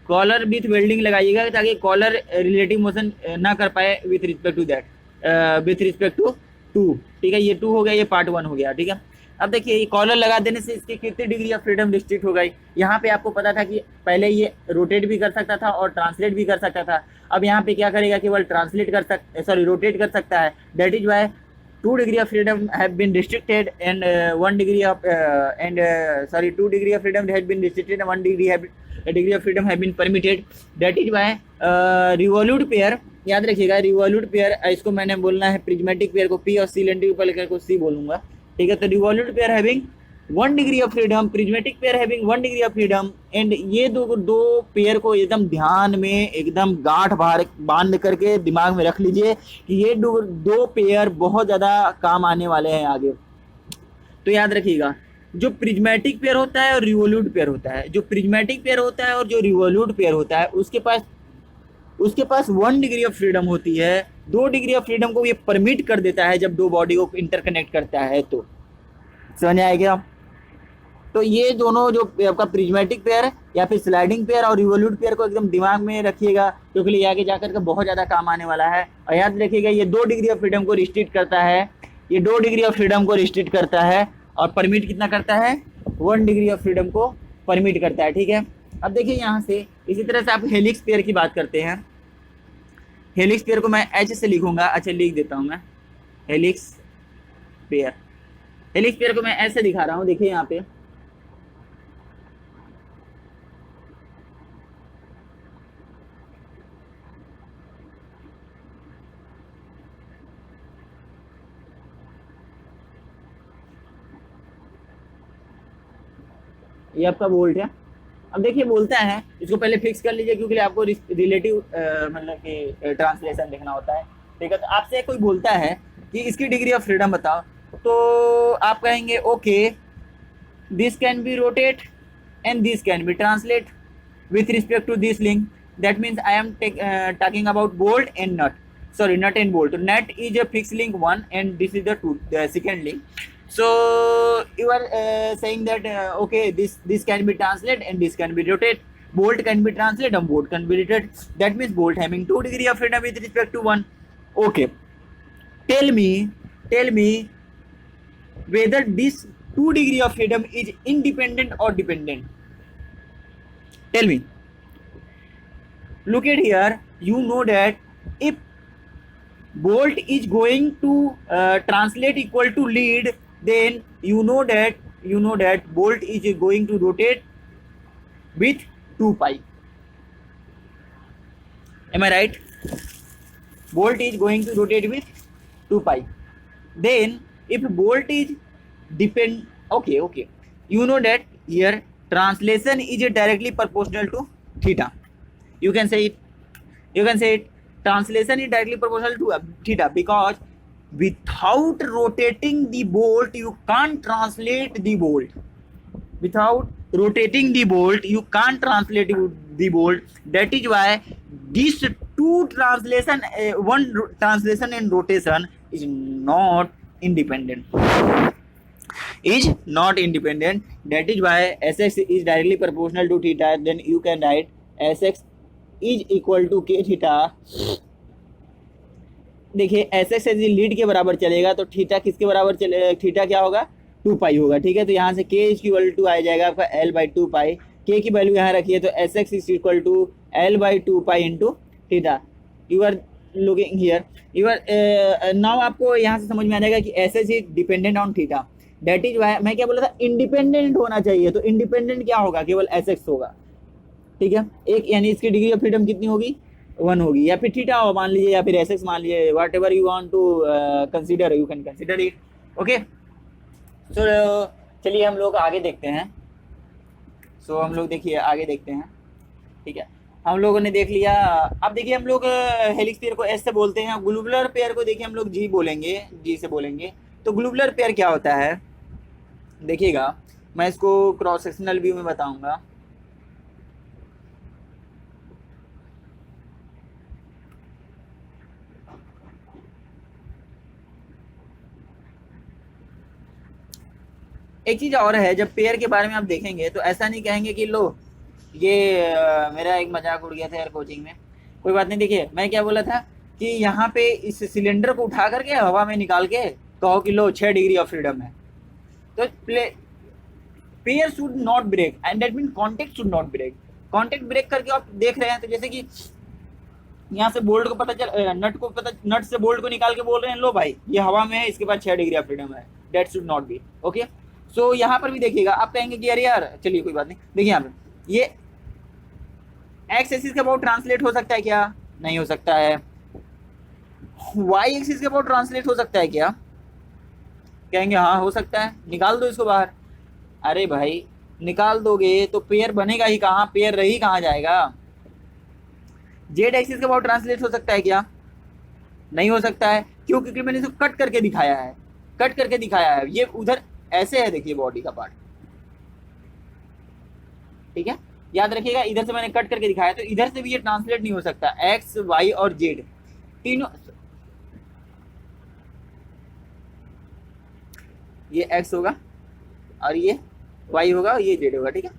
[SPEAKER 1] कॉलर विथ वेल्डिंग लगाइएगा ताकि कॉलर रिलेटिव मोशन ना कर पाए with respect to that, with respect to two. ठीक है, ये 2 हो गया, ये पार्ट 1 हो गया। ठीक है, अब देखिए ये कॉलर लगा देने से इसकी कितनी डिग्री ऑफ फ्रीडम रिस्ट्रिक्ट हो गई। यहाँ पे आपको पता था कि पहले ये रोटेट भी कर सकता था और ट्रांसलेट भी कर सकता था। अब यहाँ पे क्या करेगा, केवल ट्रांसलेट कर सकता, सॉरी रोटेट कर सकता है। That is why 2 degree of freedom have been restricted and 1 degree of 2 degree of freedom has been restricted and 1 degree of freedom have been permitted. That is why revolute pair, याद रखिएगा रिवॉल्यूट पेयर, इसको मैंने बोलना है प्रिज्मेटिक पेयर को P और सिलेंड्रिकल पेयर को C बोलूंगा। ठीक है, तो revolute pair having 1 degree of freedom, prismatic pair having 1 degree of freedom. And ये दो पेयर को एकदम ध्यान में एकदम गांठ बांध करके दिमाग में रख लीजिए कि ये दो पेयर बहुत ज़्यादा काम आने वाले हैं आगे। तो याद रखिएगा, जो प्रिज्मेटिक पेयर होता है और रिवॉल्यूट पेयर होता है, जो प्रिज्मेटिक पेयर होता है और जो रिवॉल्यूट पेयर होता है उसके पास 1 डिग्री ऑफ फ्रीडम होती है। 2 डिग्री ऑफ फ्रीडम को ये परमिट कर देता है जब दो बॉडी को इंटरकनेक्ट करता है। तो समझ आएगा। तो ये दोनों जो आपका प्रिज्मेटिक पेयर या फिर स्लाइडिंग पेयर और रिवॉल्यूट पेयर को एकदम दिमाग में रखिएगा, क्योंकि ये आगे जाकर के बहुत ज़्यादा काम आने वाला है। और याद रखिएगा, ये 2 डिग्री ऑफ फ्रीडम को रिस्ट्रिक्ट करता है, ये 2 डिग्री ऑफ फ्रीडम को रिस्ट्रिक्ट करता है और परमिट कितना करता है, 1 डिग्री ऑफ फ्रीडम को परमिट करता है। ठीक है, अब देखिए यहाँ से इसी तरह से आप हेलिक्स पेयर की बात करते हैं। हेलिक्स पेयर को मैं H से लिखूंगा, अच्छा लिख देता हूँ मैं हेलिक्स पेयर। हेलिक्स पेयर को मैं ऐसे दिखा रहा हूँ, देखिए यहाँ पे ये आपका बोल्ट है। अब देखिए बोलता है, इसको पहले फिक्स कर लीजिए क्योंकि आपको रिलेटिव मतलब कि ट्रांसलेशन देखना होता है। ठीक है, तो आपसे कोई बोलता है कि इसकी डिग्री ऑफ फ्रीडम बताओ, तो आप कहेंगे okay this can be rotate and this can be translate with respect to this link. That means I am talking about bolt and nut, sorry nut and bolt. Nut is a fixed link 1 and this is the second link. So you are saying that okay this can be translated and this can be rotated, bolt can be translated and bolt can be rotated. That means bolt having 2 degree of freedom with respect to 1. Okay, tell me whether this 2 degree of freedom is independent or dependent. Tell me. Look at here, you know that if bolt is going to translate equal to lead, then you know that bolt is going to rotate with 2 pi. Am I right? Bolt is going to rotate with 2 pi. Then if bolt is okay, you know that here translation is directly proportional to theta. You can say it translation is directly proportional to theta, because without rotating the bolt you can't translate the bolt. Without rotating the bolt you can't translate the bolt. That is why these two translation, one translation and rotation is not independent. That is why Sx is directly proportional to theta. Then you can write Sx is equal to k theta. देखिए Sx यदि लीड के बराबर चलेगा तो थीटा किसके बराबर चलेगा, थीटा क्या होगा 2 पाई होगा। ठीक है, तो यहाँ से k इज इक्वल टू आ जाएगा आपका L/2 पाई। k की वैल्यू यहाँ रखिए तो Sx is equal to L/2 pi into theta. You are looking here, you are now आपको यहाँ से समझ में आ जाएगा कि Sx is dependent on theta. That is why मैं क्या बोला था, इंडिपेंडेंट होना चाहिए। तो इंडिपेंडेंट क्या होगा, केवल Sx होगा। ठीक है, एक यानी इसकी डिग्री ऑफ फ्रीडम कितनी होगी, 1 होगी, या फिर थीटा मान लीजिए या फिर Sx मान लीजिए, whatever you want to consider you can consider it. Okay, so चलिए हम लोग आगे देखते हैं। हम लोग देखिए आगे देखते हैं। ठीक है, हम लोगों ने देख लिया। अब देखिए हम लोग हेलिक्स पेयर को एस से बोलते हैं, ग्लोबुलर पेयर को देखिए हम लोग जी बोलेंगे, जी से बोलेंगे। तो ग्लोबुलर पेयर क्या होता है देखिएगा, मैं इसको क्रॉस सेक्शनल व्यू में बताऊंगा। एक चीज और है, जब पेयर के बारे में आप देखेंगे तो ऐसा नहीं कहेंगे कि लो ये मेरा एक मजाक उड़ गया था यार कोचिंग में, कोई बात नहीं। देखिए मैं क्या बोला था कि यहाँ पे इस सिलेंडर को उठा करके हवा में निकाल के कहो कि लो 6 डिग्री ऑफ फ्रीडम है, तो pair should not break and that mean contact should not break. Contact break करके आप देख रहे हैं तो जैसे कि यहाँ से बोल्ट को पता चल, नट से बोल्ट को निकाल के बोल रहे हैं लो भाई ये हवा में है, इसके बाद 6 डिग्री ऑफ फ्रीडम है, that should not be okay. So यहाँ पर भी देखिएगा, आप कहेंगे कि अरे यार चलिए कोई बात नहीं। देखिए यहाँ पे ये एक्स एक्सिस के अबाउट ट्रांसलेट हो सकता है क्या? नहीं हो सकता है। वाई एक्सिस के अबाउट ट्रांसलेट हो सकता है क्या? कहेंगे हाँ हो सकता है, निकाल दो इसको बाहर। अरे भाई निकाल दोगे तो पेयर बनेगा ही कहाँ, पेयर रही कहाँ जाएगा? जेड एक्सिस के अबाउट ट्रांसलेट हो सकता है क्या? नहीं हो सकता है। क्यों? क्योंकि मैंने इसको कट करके दिखाया है, कट करके दिखाया है। ये उधर ऐसे है, देखिए बॉडी का पार्ट, ठीक है, याद रखिएगा इधर से मैंने कट करके दिखाया, तो इधर से भी ये ट्रांसलेट नहीं हो सकता। एक्स वाई और जेड तीनों, ये एक्स होगा और ये वाई होगा और ये जेड होगा, ठीक है,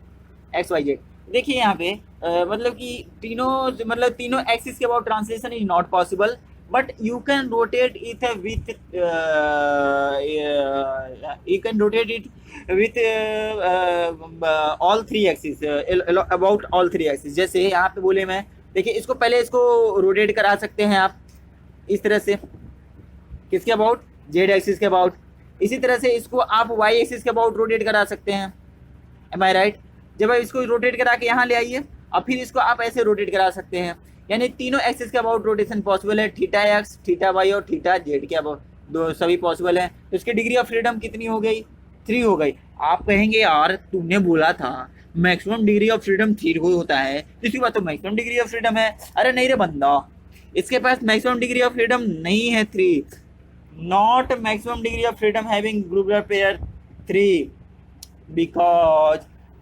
[SPEAKER 1] एक्स वाई जेड। देखिए यहाँ पे मतलब कि तीनों एक्सिस के about translation is not possible, but you can rotate it with all three axis, about all three axis. जैसे यहाँ पे बोले मैं, देखिए इसको पहले इसको रोटेट करा सकते हैं आप इस तरह से, किसके अबाउट? जेड एक्सिस के अबाउट। इसी तरह से इसको आप वाई एक्सिस के अबाउट रोटेट करा सकते हैं, एम आई राइट? जब आप इसको रोटेट करा के यहाँ ले आइए और फिर इसको आप ऐसे रोटेट करा सकते हैं, यानी तीनों एक्सिस के अबाउट रोटेशन पॉसिबल है, थीटा एक्स, थीटा वाई और थीटा जेड के अबाउट, दो सभी पॉसिबल है। तो इसकी डिग्री ऑफ फ्रीडम कितनी हो गई? 3 हो गई। आप कहेंगे यार तुमने बोला था मैक्सिमम डिग्री ऑफ फ्रीडम 3 होता है, तो इसकी बात तो मैक्सिमम डिग्री ऑफ फ्रीडम है। अरे नहीं रे बंदा, इसके पास मैक्सिमम डिग्री ऑफ फ्रीडम नहीं है 3, not maximum degree of freedom having globular pair 3,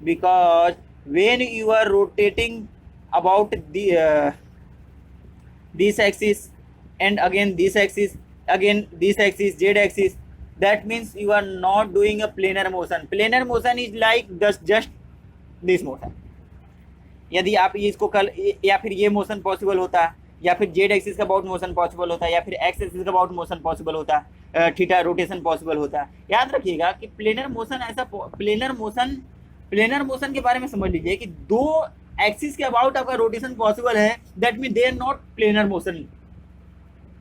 [SPEAKER 1] because when you are rotating about this axis and again this axis, again this axis, z axis, that means you are not doing a planar motion. Planar motion is like just this motion. यदि आप इसको कल या फिर ये मोशन पॉसिबल होता, या फिर जेड एक्सिस का अबाउट मोशन पॉसिबल होता, या फिर एक्स एक्सिस का अबाउट मोशन पॉसिबल होता, थीटा रोटेशन पॉसिबल होता। याद रखिएगा कि प्लेनर मोशन ऐसा, प्लेनर मोशन के बारे में समझ लीजिए कि 2 एक्सिस के अबाउट आपका रोटेशन पॉसिबल है, that mean they are not planar motion,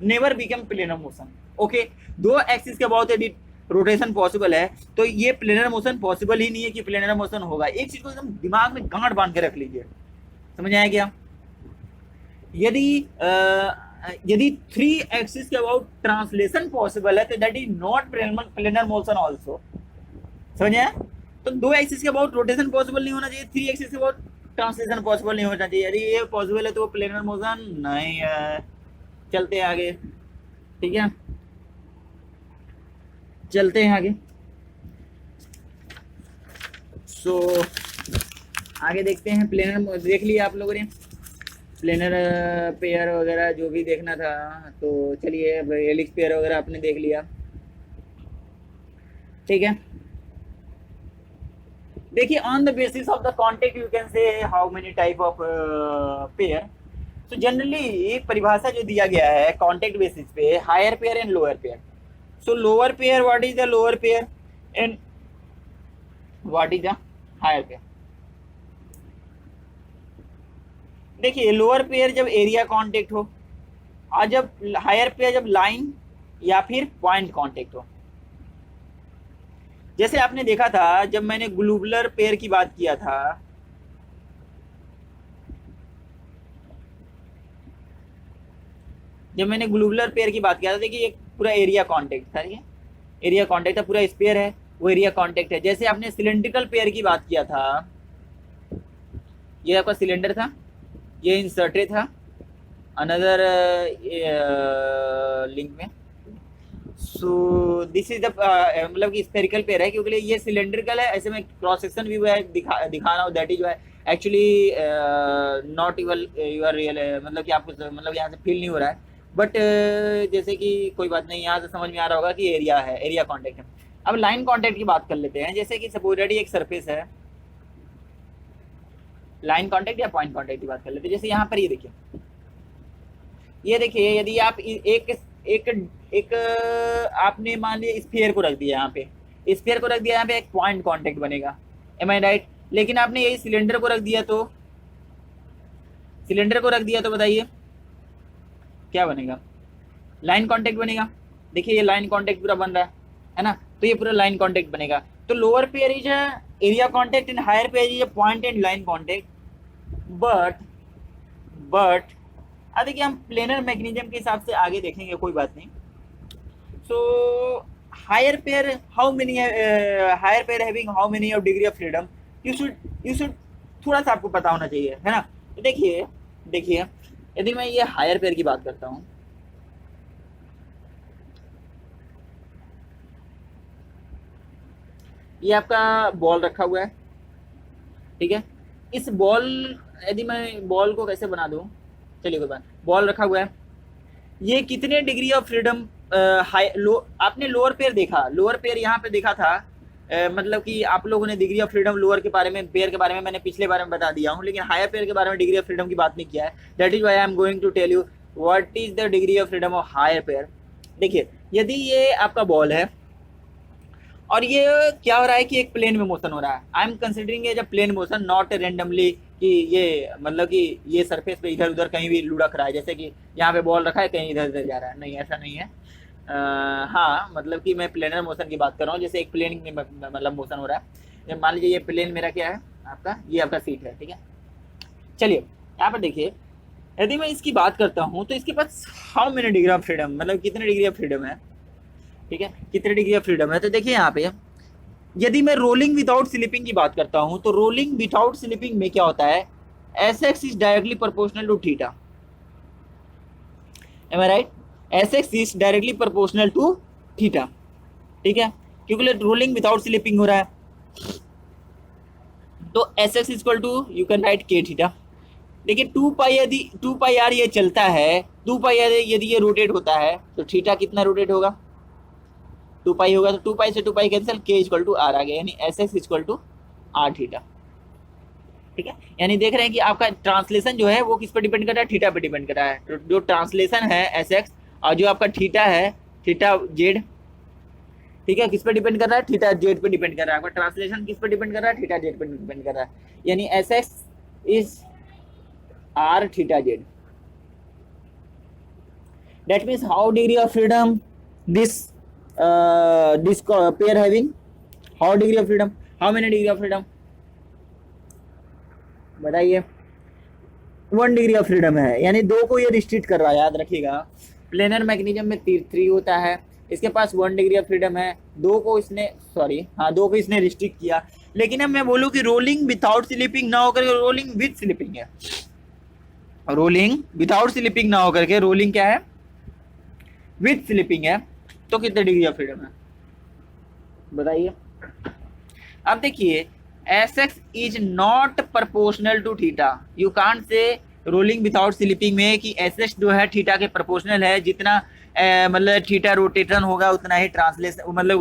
[SPEAKER 1] never become planar motion okay. 2 axis के अबाउट यदि रोटेशन पॉसिबल है तो ये प्लेनर मोशन पॉसिबल ही नहीं है कि प्लेनर मोशन होगा। एक चीज को एकदम दिमाग में गांठ बांध के रख लीजिए, समझ आया क्या? यदि 3 एक्सिस के अबाउट ट्रांसलेशन पॉसिबल है तो that is not planar motion also, समझ आया? तो 2 एक्सिस के अबाउट रोटेशन पॉसिबल नहीं होना चाहिए, 3 एक्सिस के अबाउट ट्रांसलेशन पॉसिबल नहीं होना चाहिए। यदि ये पॉसिबल है तो वो प्लेनर मोशन नहीं है। चलते हैं आगे, ठीक है, चलते हैं आगे। सो आगे देखते हैं। प्लेनर देख लिया आप लोगों ने, प्लेनर पेयर वगैरह जो भी देखना था, तो चलिए हेलिक्स पेयर वगैरह आपने देख लिया, ठीक है। देखिए on the basis of the contact you can say how many type of pair. तो जनरली परिभाषा जो दिया गया है कॉन्टेक्ट बेसिस पे, higher pair and lower pair. So lower pair, what is the lower pair and what is the higher pair? देखिए लोअर पेयर जब एरिया कांटेक्ट हो, और जब हायर पेयर जब लाइन या फिर पॉइंट कांटेक्ट हो। जैसे आपने देखा था जब मैंने ग्लोबुलर पेयर की बात किया था, देखिए एक पूरा एरिया कांटेक्ट था, ठीक है, एरिया कांटेक्ट था, पूरा स्पेयर है, वो एरिया कांटेक्ट है। जैसे आपने सिलेंड्रिकल पेयर की बात किया था, ये आपका सिलेंडर था, ये इंसर्टेड था अनदर लिंक में। सो दिस इज द मतलब कि स्फेरिकल पेयर है, क्योंकि ये सिलेंड्रिकल है, ऐसे में क्रॉस सेक्शन भी है दिखा रहा हूँ, that is actually not your real, मतलब कि आपको मतलब यहाँ से फील नहीं हो रहा है, बट जैसे कि कोई बात नहीं, यहाँ से समझ में आ रहा होगा कि एरिया है, एरिया कॉन्टेक्ट है। अब लाइन कांटेक्ट की बात कर लेते हैं। जैसे कि सपोजिटली एक सरफेस है, लाइन कांटेक्ट या पॉइंट कांटेक्ट की बात कर लेते हैं। जैसे यहाँ पर ये देखिए यदि आप एक एक एक आपने मान लिया स्फीयर को रख दिया यहाँ पे, स्फीयर को रख दिया यहाँ पे, एक पॉइंट कांटेक्ट बनेगा, एम आई राइट। लेकिन आपने यही सिलेंडर को रख दिया तो, सिलेंडर को रख दिया तो बताइए क्या बनेगा? लाइन कांटेक्ट बनेगा। देखिए ये लाइन कांटेक्ट पूरा बन रहा है ना, तो ये पूरा लाइन कांटेक्ट बनेगा। तो lower pair is area contact and higher pair is point and line contact. But अब देखिए हम प्लेनर मैकेनिज्म के हिसाब से आगे देखेंगे, कोई बात नहीं। So higher pair how many, higher pair having how many of degree of freedom, you should थोड़ा सा आपको पता होना चाहिए, है ना। तो देखिए यदि मैं ये हायर पेयर की बात करता हूँ, ये आपका बॉल रखा हुआ है, ठीक है। इस बॉल, यदि मैं बॉल को कैसे बना दूं, चलिए कोई बात, बॉल रखा हुआ है, ये कितने डिग्री ऑफ फ्रीडम, आपने लोअर पेयर देखा, लोअर पेयर यहाँ पे देखा था, मतलब कि आप लोगों ने डिग्री ऑफ फ्रीडम लोअर के बारे में, पेयर के बारे में मैंने पिछले बारे में बता दिया हूँ, लेकिन हायर पेयर के बारे में डिग्री ऑफ फ्रीडम की बात नहीं किया है। That is why I am going to tell you what is the degree of freedom of higher pair. देखिए यदि ये आपका बॉल है और ये क्या हो रहा है कि एक प्लेन में मोशन हो रहा है, I am considering as a plane motion, not randomly कि ये मतलब कि ये सरफेस पे इधर उधर कहीं भी लुढ़क रहा है, जैसे कि यहाँ पे बॉल रखा है कहीं इधर उधर जा रहा है, नहीं ऐसा नहीं है। हाँ मतलब कि मैं प्लेनर मोशन की बात कर रहा हूँ, जैसे एक प्लेन में मतलब मोशन हो रहा है। मान लीजिए ये प्लेन मेरा क्या है, आपका ये आपका सीट है, ठीक है। चलिए यहाँ पर देखिए, यदि मैं इसकी बात करता हूँ तो इसके पास how many degree of freedom, मतलब कितने डिग्री ऑफ फ्रीडम है, ठीक है, कितने डिग्री ऑफ फ्रीडम है। तो देखिए यहाँ पे यदि मैं रोलिंग विदाउट स्लिपिंग की बात करता हूं, तो रोलिंग विदाउट स्लिपिंग में क्या होता है, S X is directly proportional to theta, am I right, S X is directly proportional to theta, ठीक है, क्योंकि रोलिंग विदाउट स्लिपिंग हो रहा है। तो S X equal to you can write K theta. देखिए 2 पाई, यदि 2 पाई आर ये चलता है, 2 पाई आर यदि ये रोटेट होता है तो थीटा कितना रोटेट होगा, 2 पाई होगा, तो 2 पाई से 2 pi cancel, K equal to R आ गया, यानी S X equal to R theta, ठीक है। यानी देख रहे हैं कि आपका ट्रांसलेशन जो है वो किस पर डिपेंड कर रहा है, थीटा पे डिपेंड कर रहा है। तो जो ट्रांसलेशन है एस एक्स और जो आपका थीटा है, थीटा जेड, ठीक है, किस पर डिपेंड कर रहा है, थीटा जेड पे डिपेंड कर रहा है। आपका ट्रांसलेशन किस पर डिपेंड कर रहा है, थीटा जेड पे डिपेंड कर रहा है, यानी S X is R theta Z. That means how degree of freedom this pair having, how degree of freedom, how many degree of freedom बताइए, 1 डिग्री ऑफ फ्रीडम है, यानी 2 को ये रिस्ट्रिक्ट कर रहा है। याद रखिएगा प्लेनर मैकेनिज्म में 3 होता है, इसके पास 1 डिग्री ऑफ फ्रीडम है, 2 को इसने, सॉरी हाँ 2 को इसने रिस्ट्रिक्ट किया। लेकिन अब मैं बोलूँ कि रोलिंग विदाउट स्लिपिंग ना होकर के रोलिंग विद स्लिपिंग है, रोलिंग विदाउट स्लिपिंग ना होकर के रोलिंग क्या है, विद स्लिपिंग है, तो कितने डिग्री ऑफ फ्रीडम है बताइए। अब देखिए S X is not proportional to theta, you can't say rolling without slipping में कि एस एक्स जो है थीटा के प्रोपोर्शनल है, जितना मतलब थीटा रोटेशन होगा उतना ही ट्रांसलेशन, मतलब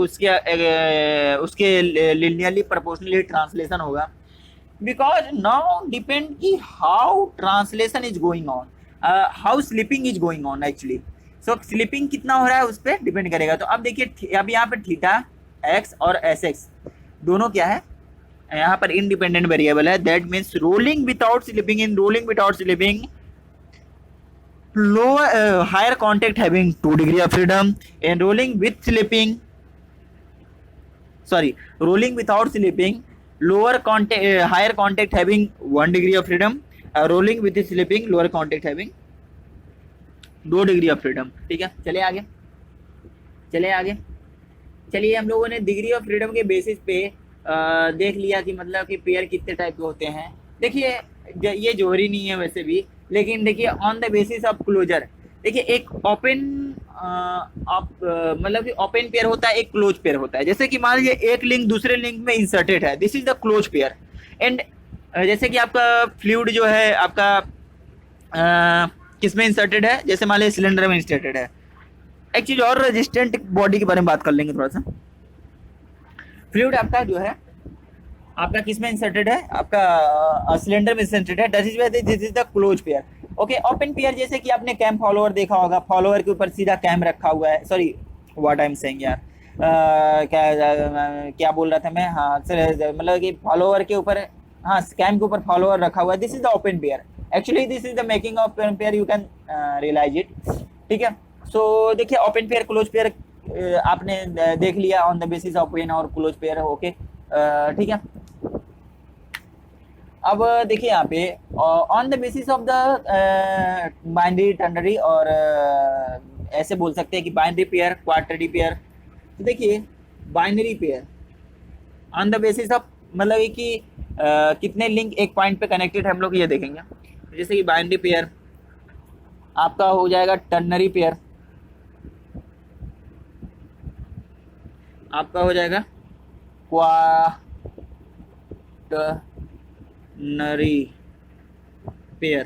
[SPEAKER 1] उसके लिनियरली प्रोपोर्शनली ट्रांसलेशन होगा। बिकॉज नाउ डिपेंड कि how translation is going on, how slipping is going on actually. So slipping कितना हो रहा है उस पर डिपेंड करेगा। तो अब देखिए अब यहाँ पर थीटा एक्स और एस एक्स दोनों क्या है, यहाँ पर इंडिपेंडेंट वेरिएबल है। That means rolling without slipping, in rolling without slipping lower higher contact having 2 degree of freedom, and rolling with slipping, sorry, rolling without slipping, lower contact higher contact having 1 degree of freedom, rolling with slipping lower contact having 2 degree of freedom, ठीक है। चलिए आगे, चलिए हम लोगों ने डिग्री ऑफ फ्रीडम के बेसिस पे देख लिया कि मतलब कि पेयर कितने टाइप के होते हैं। देखिए ये जोहरी नहीं है वैसे भी, लेकिन देखिए on the basis of closure, देखिए एक ओपन मतलब कि ओपन पेयर होता है, एक क्लोज पेयर होता है। जैसे कि मान लीजिए एक लिंक दूसरे लिंक में इंसर्टेड है, this is the close pair. And जैसे कि आपका फ्लूइड जो है आपका किस में इंसर्टेड है, जैसे मान लीजिए सिलेंडर में इंसर्टेड है। एक चीज और रेजिस्टेंट बॉडी के बारे में बात कर लेंगे थोड़ा सा। फ्लूइड आपका जो है आपका किस में इंसर्टेड है, आपका सिलेंडर में इंसर्टेड है, this is the close pair. Okay, open pair जैसे कि आपने कैम फॉलोअर देखा होगा, फॉलोअर के ऊपर सीधा कैम रखा हुआ है, sorry what I am saying यार, क्या बोल रहा था मैं, हाँ मतलब कि फॉलोअर के ऊपर, हाँ कैम के ऊपर फॉलोअर रखा हुआ है, this is the open pair. Actually this is the making of open pair, you can realise it. ठीक है, सो देखिए ओपन पेयर क्लोज पेयर आपने देख लिया on the basis of open और क्लोज पेयर। ओके, ठीक है। अब देखिए यहाँ पे on the basis of the binary ternary, और ऐसे बोल सकते हैं कि बाइनरी पेयर, क्वार्टरी पेयर। तो देखिए binary pair on the basis of मतलब कि कितने लिंक एक पॉइंट पे कनेक्टेड है हम लोग ये देखेंगे। जैसे कि बाइनरी पेयर आपका हो जाएगा टर्नरी पेयर, आपका हो जाएगा क्वाटरनरी पेयर।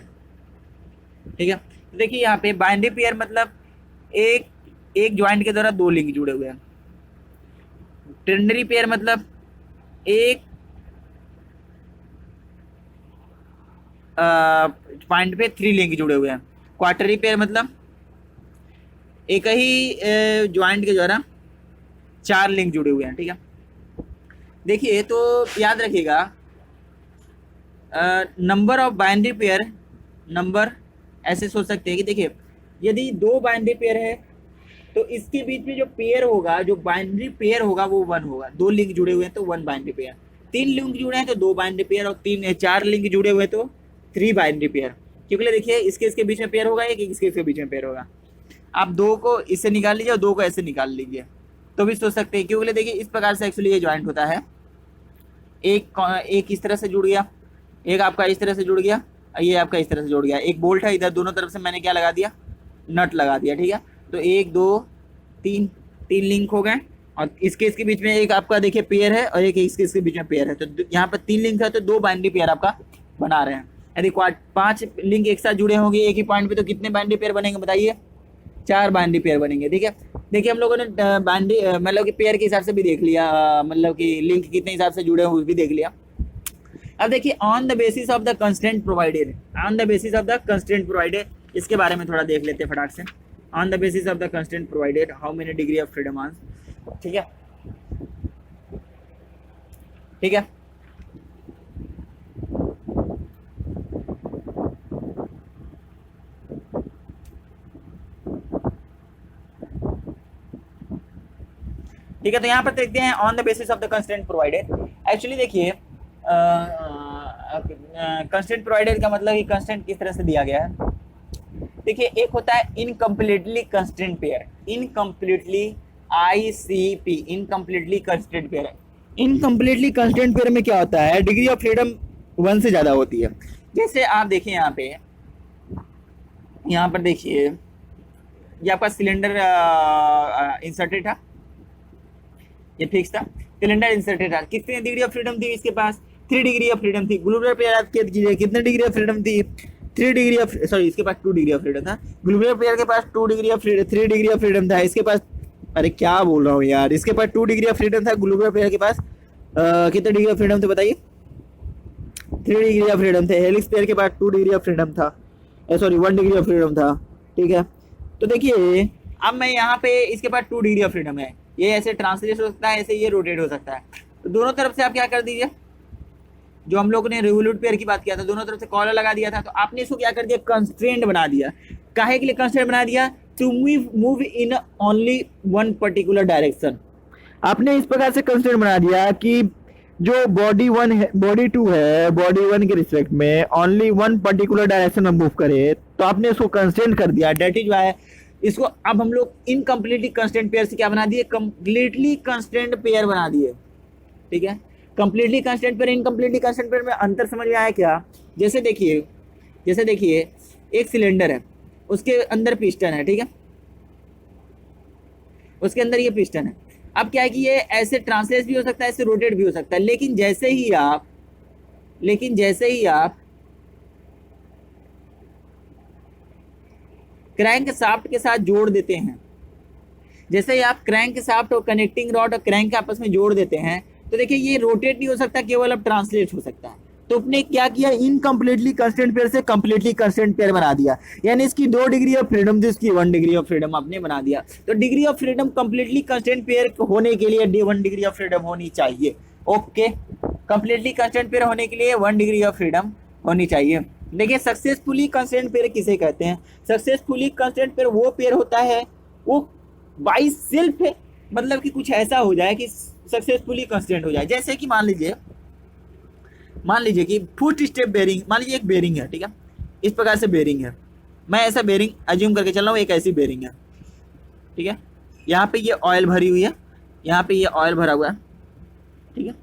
[SPEAKER 1] ठीक है, देखिए यहाँ पे बाइनरी पेयर मतलब एक एक ज्वाइंट के द्वारा दो लिंक जुड़े हुए हैं। टर्नरी पेयर मतलब एक पॉइंट पे थ्री लिंक जुड़े हुए हैं। क्वार्टरी पेयर मतलब एक ही ज्वाइंट के द्वारा चार लिंक जुड़े हुए हैं। ठीक है, देखिए तो याद रखिएगा number of binary pair, number ऐसे सोच सकते हैं कि देखिए यदि दो बाइनरी पेयर है तो इसके बीच में जो पेयर होगा, जो बाइनरी पेयर होगा वो वन होगा। दो लिंक जुड़े हुए हैं तो वन बाइनरी पेयर, तीन लिंक जुड़े हैं तो दो बाइनरी पेयर, और तीन चार लिंक जुड़े हुए तो थ्री बाइनरी पेयर। क्योंकि देखिए इसके बीच में पेयर होगा, एक इसके बीच में पेयर होगा। आप दो को इससे निकाल लीजिए और दो को ऐसे निकाल लीजिए तो भी सोच सकते हैं। क्योंकि देखिए इस प्रकार से एक्चुअली ये ज्वाइंट होता है, एक इस तरह से जुड़ गया, एक आपका इस तरह से जुड़ गया, ये आपका इस तरह से जुड़ गया। एक बोल्ट है इधर, दोनों तरफ से मैंने क्या लगा दिया, नट लगा दिया। ठीक है, तो एक दो तीन, तीन लिंक हो गए, और इसके बीच में एक आपका देखिए पेयर है और एक इसके बीच में पेयर है। तो यहाँ पर तीन लिंक है तो दो बाइनरी पेयर आपका बना रहे हैं। यदि पांच लिंक एक साथ जुड़े होंगे एक ही पॉइंट पे तो कितने बाइनरी पेयर बनेंगे बताइए, चार बाइनरी पेयर बनेंगे। ठीक है, देखिए हम लोगों ने बाइनरी मतलब कि पेयर के हिसाब से भी देख लिया, मतलब कि लिंक कितने हिसाब से जुड़े हुए भी देख लिया। अब देखिए on the basis of the constraint provided, on the basis of the constraint provided, इसके बारे में थोड़ा देख लेते हैं फटाक से। On the basis of the constraint provided how many degree of freedom ones. ठीक है, ठीक है, ठीक है। तो यहाँ पर देखते हैं on the basis of the constraint provided. Actually देखिए कंस्ट्रेंट प्रोवाइडेड का मतलब कि कंस्ट्रेंट किस तरह से दिया गया है। देखिए एक होता है incompletely constraint pair, incompletely ICP, incompletely constraint pair. Incompletely constraint pair में क्या होता है, डिग्री ऑफ फ्रीडम वन से ज्यादा होती है। जैसे आप देखिए यहाँ पर देखिए ये आपका सिलेंडर इंसर्टेड था, ये फिक्स था, सिलेंडर इंसर्टेड था। कितनी डिग्री ऑफ फ्रीडम थी इसके पास, 3 डिग्री ऑफ फ्रीडम थी। ग्लूबर पेयर आप कीजिए कितने डिग्री ऑफ फ्रीडम थी, 3 डिग्री ऑफ, सॉरी इसके पास 2 डिग्री ऑफ फ्रीडम था। ग्लूबर पेयर के पास 2 degree of 3 degree of freedom था। इसके पास, अरे क्या बोल रहा हूँ यार, इसके पास 2 डिग्री ऑफ फ्रीडम था। ग्लूबर पेयर के पास कितने डिग्री ऑफ फ्रीडम थे बताइए, 3 डिग्री ऑफ फ्रीडम थे। हेलिक्स पेयर के पास 2 डिग्री ऑफ फ्रीडम था, सॉरी 1 डिग्री ऑफ फ्रीडम था। ठीक है, तो देखिए अब मैं यहाँ पे इसके पास 2 डिग्री ऑफ फ्रीडम है, ये ऐसे ट्रांसलेट हो सकता है, ऐसे ये रोटेट हो सकता है। तो दोनों तरफ से आप क्या कर दीजिए, जो हम लोगों ने रिवोल्यूट पेयर की बात किया था, दोनों तरफ से कॉलर लगा दिया था, तो आपने इसको क्या कर दिया, कंस्ट्रेंट बना दिया। काहे के लिए कंस्ट्रेंट बना दिया, to move in only one particular direction. आपने इस प्रकार से कंस्ट्रेंट बना दिया कि जो बॉडी वन है, बॉडी टू है, बॉडी वन के रिस्पेक्ट में ओनली वन पर्टिकुलर डायरेक्शन में मूव करे, तो आपने इसको कंस्ट्रेंट कर दिया। डेट इज वाई इसको अब हम लोग इनकम्प्लीटली कंस्ट्रेंट पेयर से क्या बना दिए, कंप्लीटली कंस्ट्रेंट पेयर बना दिए। ठीक है, completely constraint pair, incompletely constraint pair में अंतर समझ में आया क्या। जैसे देखिए एक सिलेंडर है, उसके अंदर पिस्टन है। ठीक है, उसके अंदर ये पिस्टन है। अब क्या है कि ये ऐसे ट्रांसलेट भी हो सकता है, ऐसे रोटेट भी हो सकता है, लेकिन जैसे ही आप क्रैंक शाफ्ट के साथ जोड़ देते हैं, जैसे ही आप क्रैंक शाफ्ट और कनेक्टिंग रॉड और क्रैंक आपस में जोड़ देते हैं, तो देखिए ये रोटेट नहीं हो सकता, केवल अब ट्रांसलेट हो सकता है। तो अपने क्या किया, इनकम्प्लीटली कंस्टेंट पेयर से कंप्लीटली कंस्टेंट पेयर बना दिया, यानी इसकी 2 डिग्री ऑफ फ्रीडम थी, इसकी 1 डिग्री ऑफ फ्रीडम आपने बना दिया। तो degree of freedom completely constant pair होने के लिए 1 डिग्री ऑफ फ्रीडम होनी चाहिए। ओके, कंप्लीटली कंस्टेंट पेयर होने के लिए 1 डिग्री ऑफ फ्रीडम होनी चाहिए। देखिए सक्सेसफुली कंस्टेंट पेयर किसे कहते हैं? सक्सेसफुली कंस्टेंट पेयर वो पेयर होता है वो बाई सेल्फ है, मतलब कि कुछ ऐसा हो जाए कि सक्सेसफुली कंस्टेंट हो जाए। जैसे कि मान लीजिए कि फुट स्टेप बेरिंग, मान लीजिए एक बेरिंग है, ठीक है, इस प्रकार से बेरिंग है, मैं ऐसा बेरिंग अज्यूम करके चल रहा हूँ, एक ऐसी बेरिंग है, ठीक है, यहाँ पे ये ऑयल भरी हुई है, यहाँ पे ये ऑयल भरा हुआ है, ठीक है।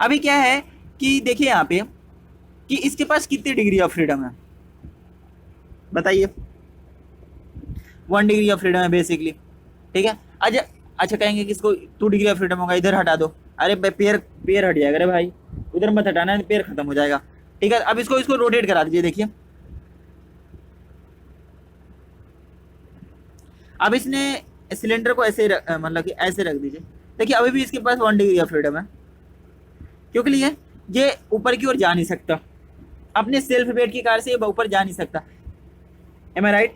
[SPEAKER 1] अभी क्या है कि देखिए यहाँ पे कि इसके पास कितनी डिग्री ऑफ फ्रीडम है बताइए? 1 डिग्री ऑफ फ्रीडम है बेसिकली, ठीक है। अच्छा कहेंगे कि इसको 2 डिग्री ऑफ फ्रीडम होगा, इधर हटा दो, अरे पेयर हट जाएगा, अरे भाई उधर मत हटाना, पेयर खत्म हो जाएगा, ठीक है। अब इसको रोटेट करा दीजिए, देखिए अब इसने सिलेंडर को ऐसे मतलब कि ऐसे रख दीजिए, देखिए अभी भी इसके पास 1 डिग्री ऑफ फ्रीडम है, क्योंकि ये ऊपर की ओर जा नहीं सकता, अपने सेल्फ वेट के कारण से ये ऊपर जा नहीं सकता, एम आई राइट?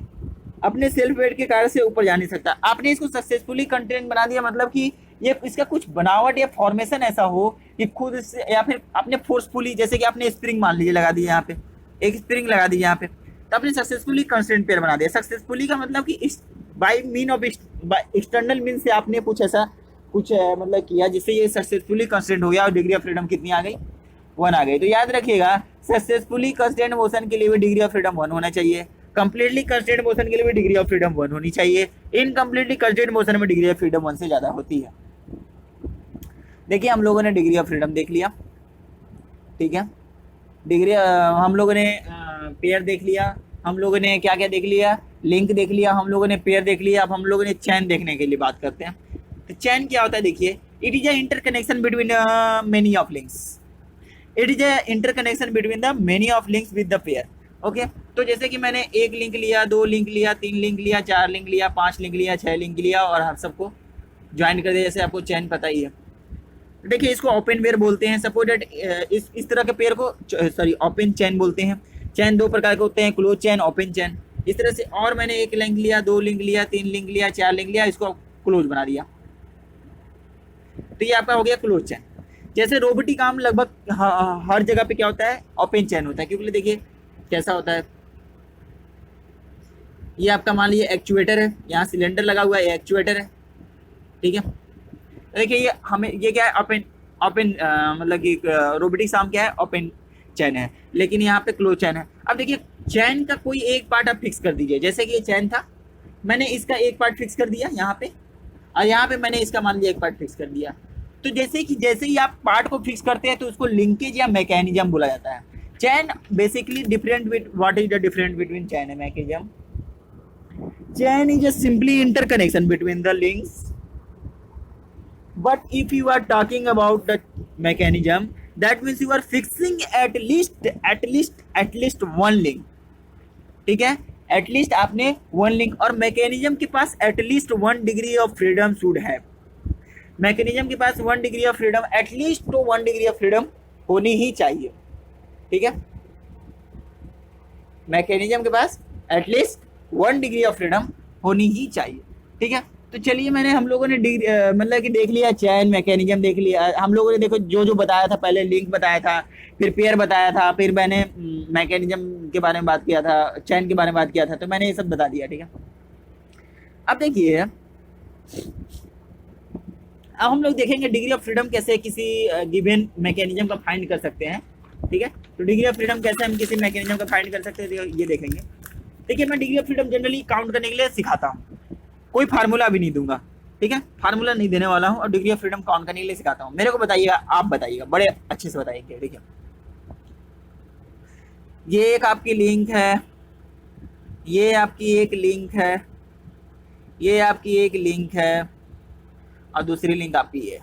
[SPEAKER 1] अपने सेल्फ वेट के कारण से ऊपर जा नहीं सकता। आपने इसको सक्सेसफुली कंटेंट बना दिया, मतलब कि ये इसका कुछ बनावट या फॉर्मेशन ऐसा हो कि खुद से, या फिर आपने फोर्सफुली, जैसे कि आपने स्प्रिंग मान लीजिए लगा दी यहाँ पे, एक स्प्रिंग लगा दी यहाँ पे, तो आपने सक्सेसफुली कंस्टेंट पेयर बना दिया। सक्सेसफुली का मतलब कि by mean of external mean से आपने कुछ ऐसा मतलब किया जिससे ये सक्सेसफुली कंस्टेंट हो गया, और डिग्री ऑफ फ्रीडम कितनी आ गई? 1 आ गई। तो याद रखिएगा सक्सेसफुली कंस्टेंट मोशन के लिए भी डिग्री ऑफ फ्रीडम 1 होना चाहिए, कंप्लीटली कंस्टेंट मोशन के लिए भी डिग्री ऑफ फ्रीडम 1 होनी चाहिए, इनकम्प्लीटली कंस्टेंट मोशन में डिग्री ऑफ फ्रीडम 1 से ज्यादा होती है। देखिए हम लोगों ने डिग्री ऑफ फ्रीडम देख लिया, ठीक है, डिग्री हम लोगों ने पेयर देख लिया, हम लोगों ने क्या क्या देख लिया, लिंक देख लिया, हम लोगों ने पेयर देख लिया। अब हम लोगों ने चैन देखने के लिए बात करते हैं। तो चैन क्या होता है? देखिए it is a interconnection between many of links, it is a interconnection between the many of links with the pair. Okay, तो जैसे कि मैंने 1 लिंक लिया, 2 लिंक लिया, 3 लिंक लिया, 4 लिंक लिया, 5 लिंक लिया, 6 लिंक लिया, और हम सबको ज्वाइन कर दिया, जैसे आपको चैन पता ही है। देखिए इसको ओपन पेयर बोलते हैं। सपोज दैट इस तरह के पेयर को सॉरी ओपन चैन बोलते हैं। चैन 2 प्रकार के होते हैं, क्लोज चैन, ओपन चैन, इस तरह से। और मैंने 1 लिंक लिया, 2 लिंक लिया, 3 लिंक लिया, 4 लिंक लिया, इसको क्लोज बना दिया, तो ये आपका हो गया क्लोज चैन। जैसे रोबोटिक आर्म लगभग हर जगह पे क्या होता है? ओपन चैन होता है, क्योंकि देखिए कैसा होता है, ये आपका मान लीजिए एक्चुएटर है, यहाँ सिलेंडर लगा हुआ है, ये एक्चुएटर है, ठीक है। देखिए ये हमें ये क्या है? ओपन मतलब कि रोबोटिक्स आर्म क्या है? ओपन चैन है, लेकिन यहाँ पे क्लोज चैन है। अब देखिए चैन का कोई एक पार्ट आप फिक्स कर दीजिए, जैसे कि ये चैन था, मैंने इसका एक पार्ट फिक्स कर दिया यहाँ पे, और यहाँ पे मैंने इसका मान लिया एक पार्ट फिक्स कर दिया। तो जैसे ही आप पार्ट को फिक्स करते हैं तो उसको लिंकेज या मैकेनिज्म बोला जाता है। Chain basically different with what is the different between chain and mechanism? Chain is a simply interconnection between the links, but if you are talking about the mechanism, that means you are fixing at least one link, ठीक है, एटलीस्ट आपने 1 लिंक। और मैकेनिज्म के पास at least 1 degree of freedom should है, मैकेनिज्म के पास 1 डिग्री ऑफ फ्रीडम, एटलीस्ट तो 1 डिग्री ऑफ फ्रीडम होनी ही चाहिए, ठीक है। मैकेनिज्म के पास एटलीस्ट 1 डिग्री ऑफ फ्रीडम होनी ही चाहिए, ठीक है। तो चलिए हम लोगों ने मतलब कि देख लिया, चैन मैकेनिज्म देख लिया हम लोगों ने। देखो जो बताया था, पहले लिंक बताया था, फिर पेयर बताया था, फिर मैंने मैकेनिज्म के बारे में बात किया था, चैन के बारे में बात किया था, तो मैंने ये सब बता दिया, ठीक है। अब देखिए अब हम लोग देखेंगे डिग्री ऑफ फ्रीडम कैसे किसी गिवन मैकेनिज्म का फाइंड कर सकते हैं, ठीक है। तो डिग्री ऑफ फ्रीडम कैसे हम किसी मैकेनिज्म का फाइंड कर सकते हैं ये देखेंगे। देखिए मैं degree of freedom generally count करने के लिए सिखाता हूँ, कोई फार्मूला भी नहीं दूंगा, ठीक है, फार्मूला नहीं देने वाला हूँ, और डिग्री ऑफ फ्रीडम काउंट करने के लिए सिखाता हूँ। मेरे को बताइएगा, आप बताइएगा, बड़े अच्छे से बताइएगा, ठीक है। ये एक आपकी लिंक है, ये आपकी एक लिंक है, ये आपकी एक लिंक है, और दूसरी लिंक आपकी ये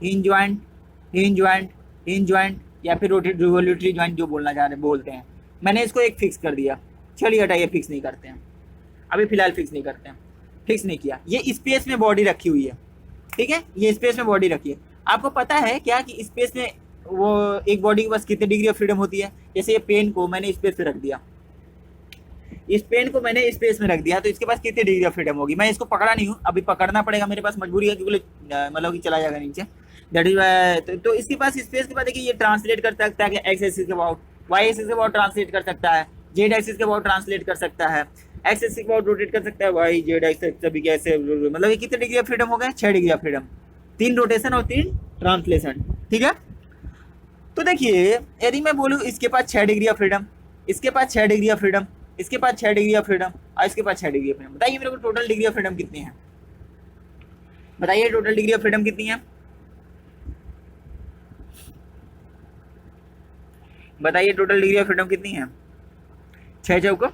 [SPEAKER 1] hinge joint, hinge joint, hinge joint, या फिर रिवोल्यूटरी ज्वाइंट जो बोलते हैं। मैंने इसको एक फिक्स कर दिया, चलिए हटाइए, फिक्स नहीं करते हैं अभी फिलहाल, फिक्स नहीं करते हैं, फिक्स नहीं किया। ये स्पेस में बॉडी रखी हुई है, ठीक है, ये स्पेस में बॉडी रखी है। आपको पता है क्या कि स्पेस में वो एक बॉडी के पास कितने डिग्री ऑफ फ्रीडम होती है? जैसे ये पेन को मैंने स्पेस पे रख दिया, इस पेन को मैंने स्पेस में रख दिया, तो इसके पास कितनी डिग्री ऑफ फ्रीडम होगी? मैं इसको पकड़ा नहीं हूँ, अभी पकड़ना पड़ेगा मेरे पास, मजबूरी है क्योंकि मतलब कि चला जाएगा नीचे। दैट इज तो इसके पास स्पेस के बाद देखिए ये ट्रांसलेट कर सकता है एक्स एक्सिस के अबाउट, वाई एक्सिस के अबाउट ट्रांसलेट कर सकता है, जेड एक्सिस के अबाउट ट्रांसलेट कर सकता है, एक्स एक्सिस के अबाउट रोटेट कर सकता है, वाई जेड एक्स सभी के ऐसे, मतलब ये कितने डिग्री ऑफ फ्रीडम हो गए? 6 डिग्री ऑफ फ्रीडम, 3 रोटेशन और 3 ट्रांसलेशन, ठीक है। तो देखिए यदि मैं बोलूँ इसके पास 6 डिग्री ऑफ फ्रीडम, इसके पास 6 डिग्री ऑफ फ्रीडम, इसके पास 6 डिग्री ऑफ फ्रीडम और इसके पास 6 डिग्री ऑफ फ्रीडम, बताइए मेरे को टोटल डिग्री ऑफ फ्रीडम कितनी है? बताइए टोटल डिग्री ऑफ फ्रीडम कितनी है? बताइए टोटल डिग्री ऑफ फ्रीडम कितनी है? 6 चौको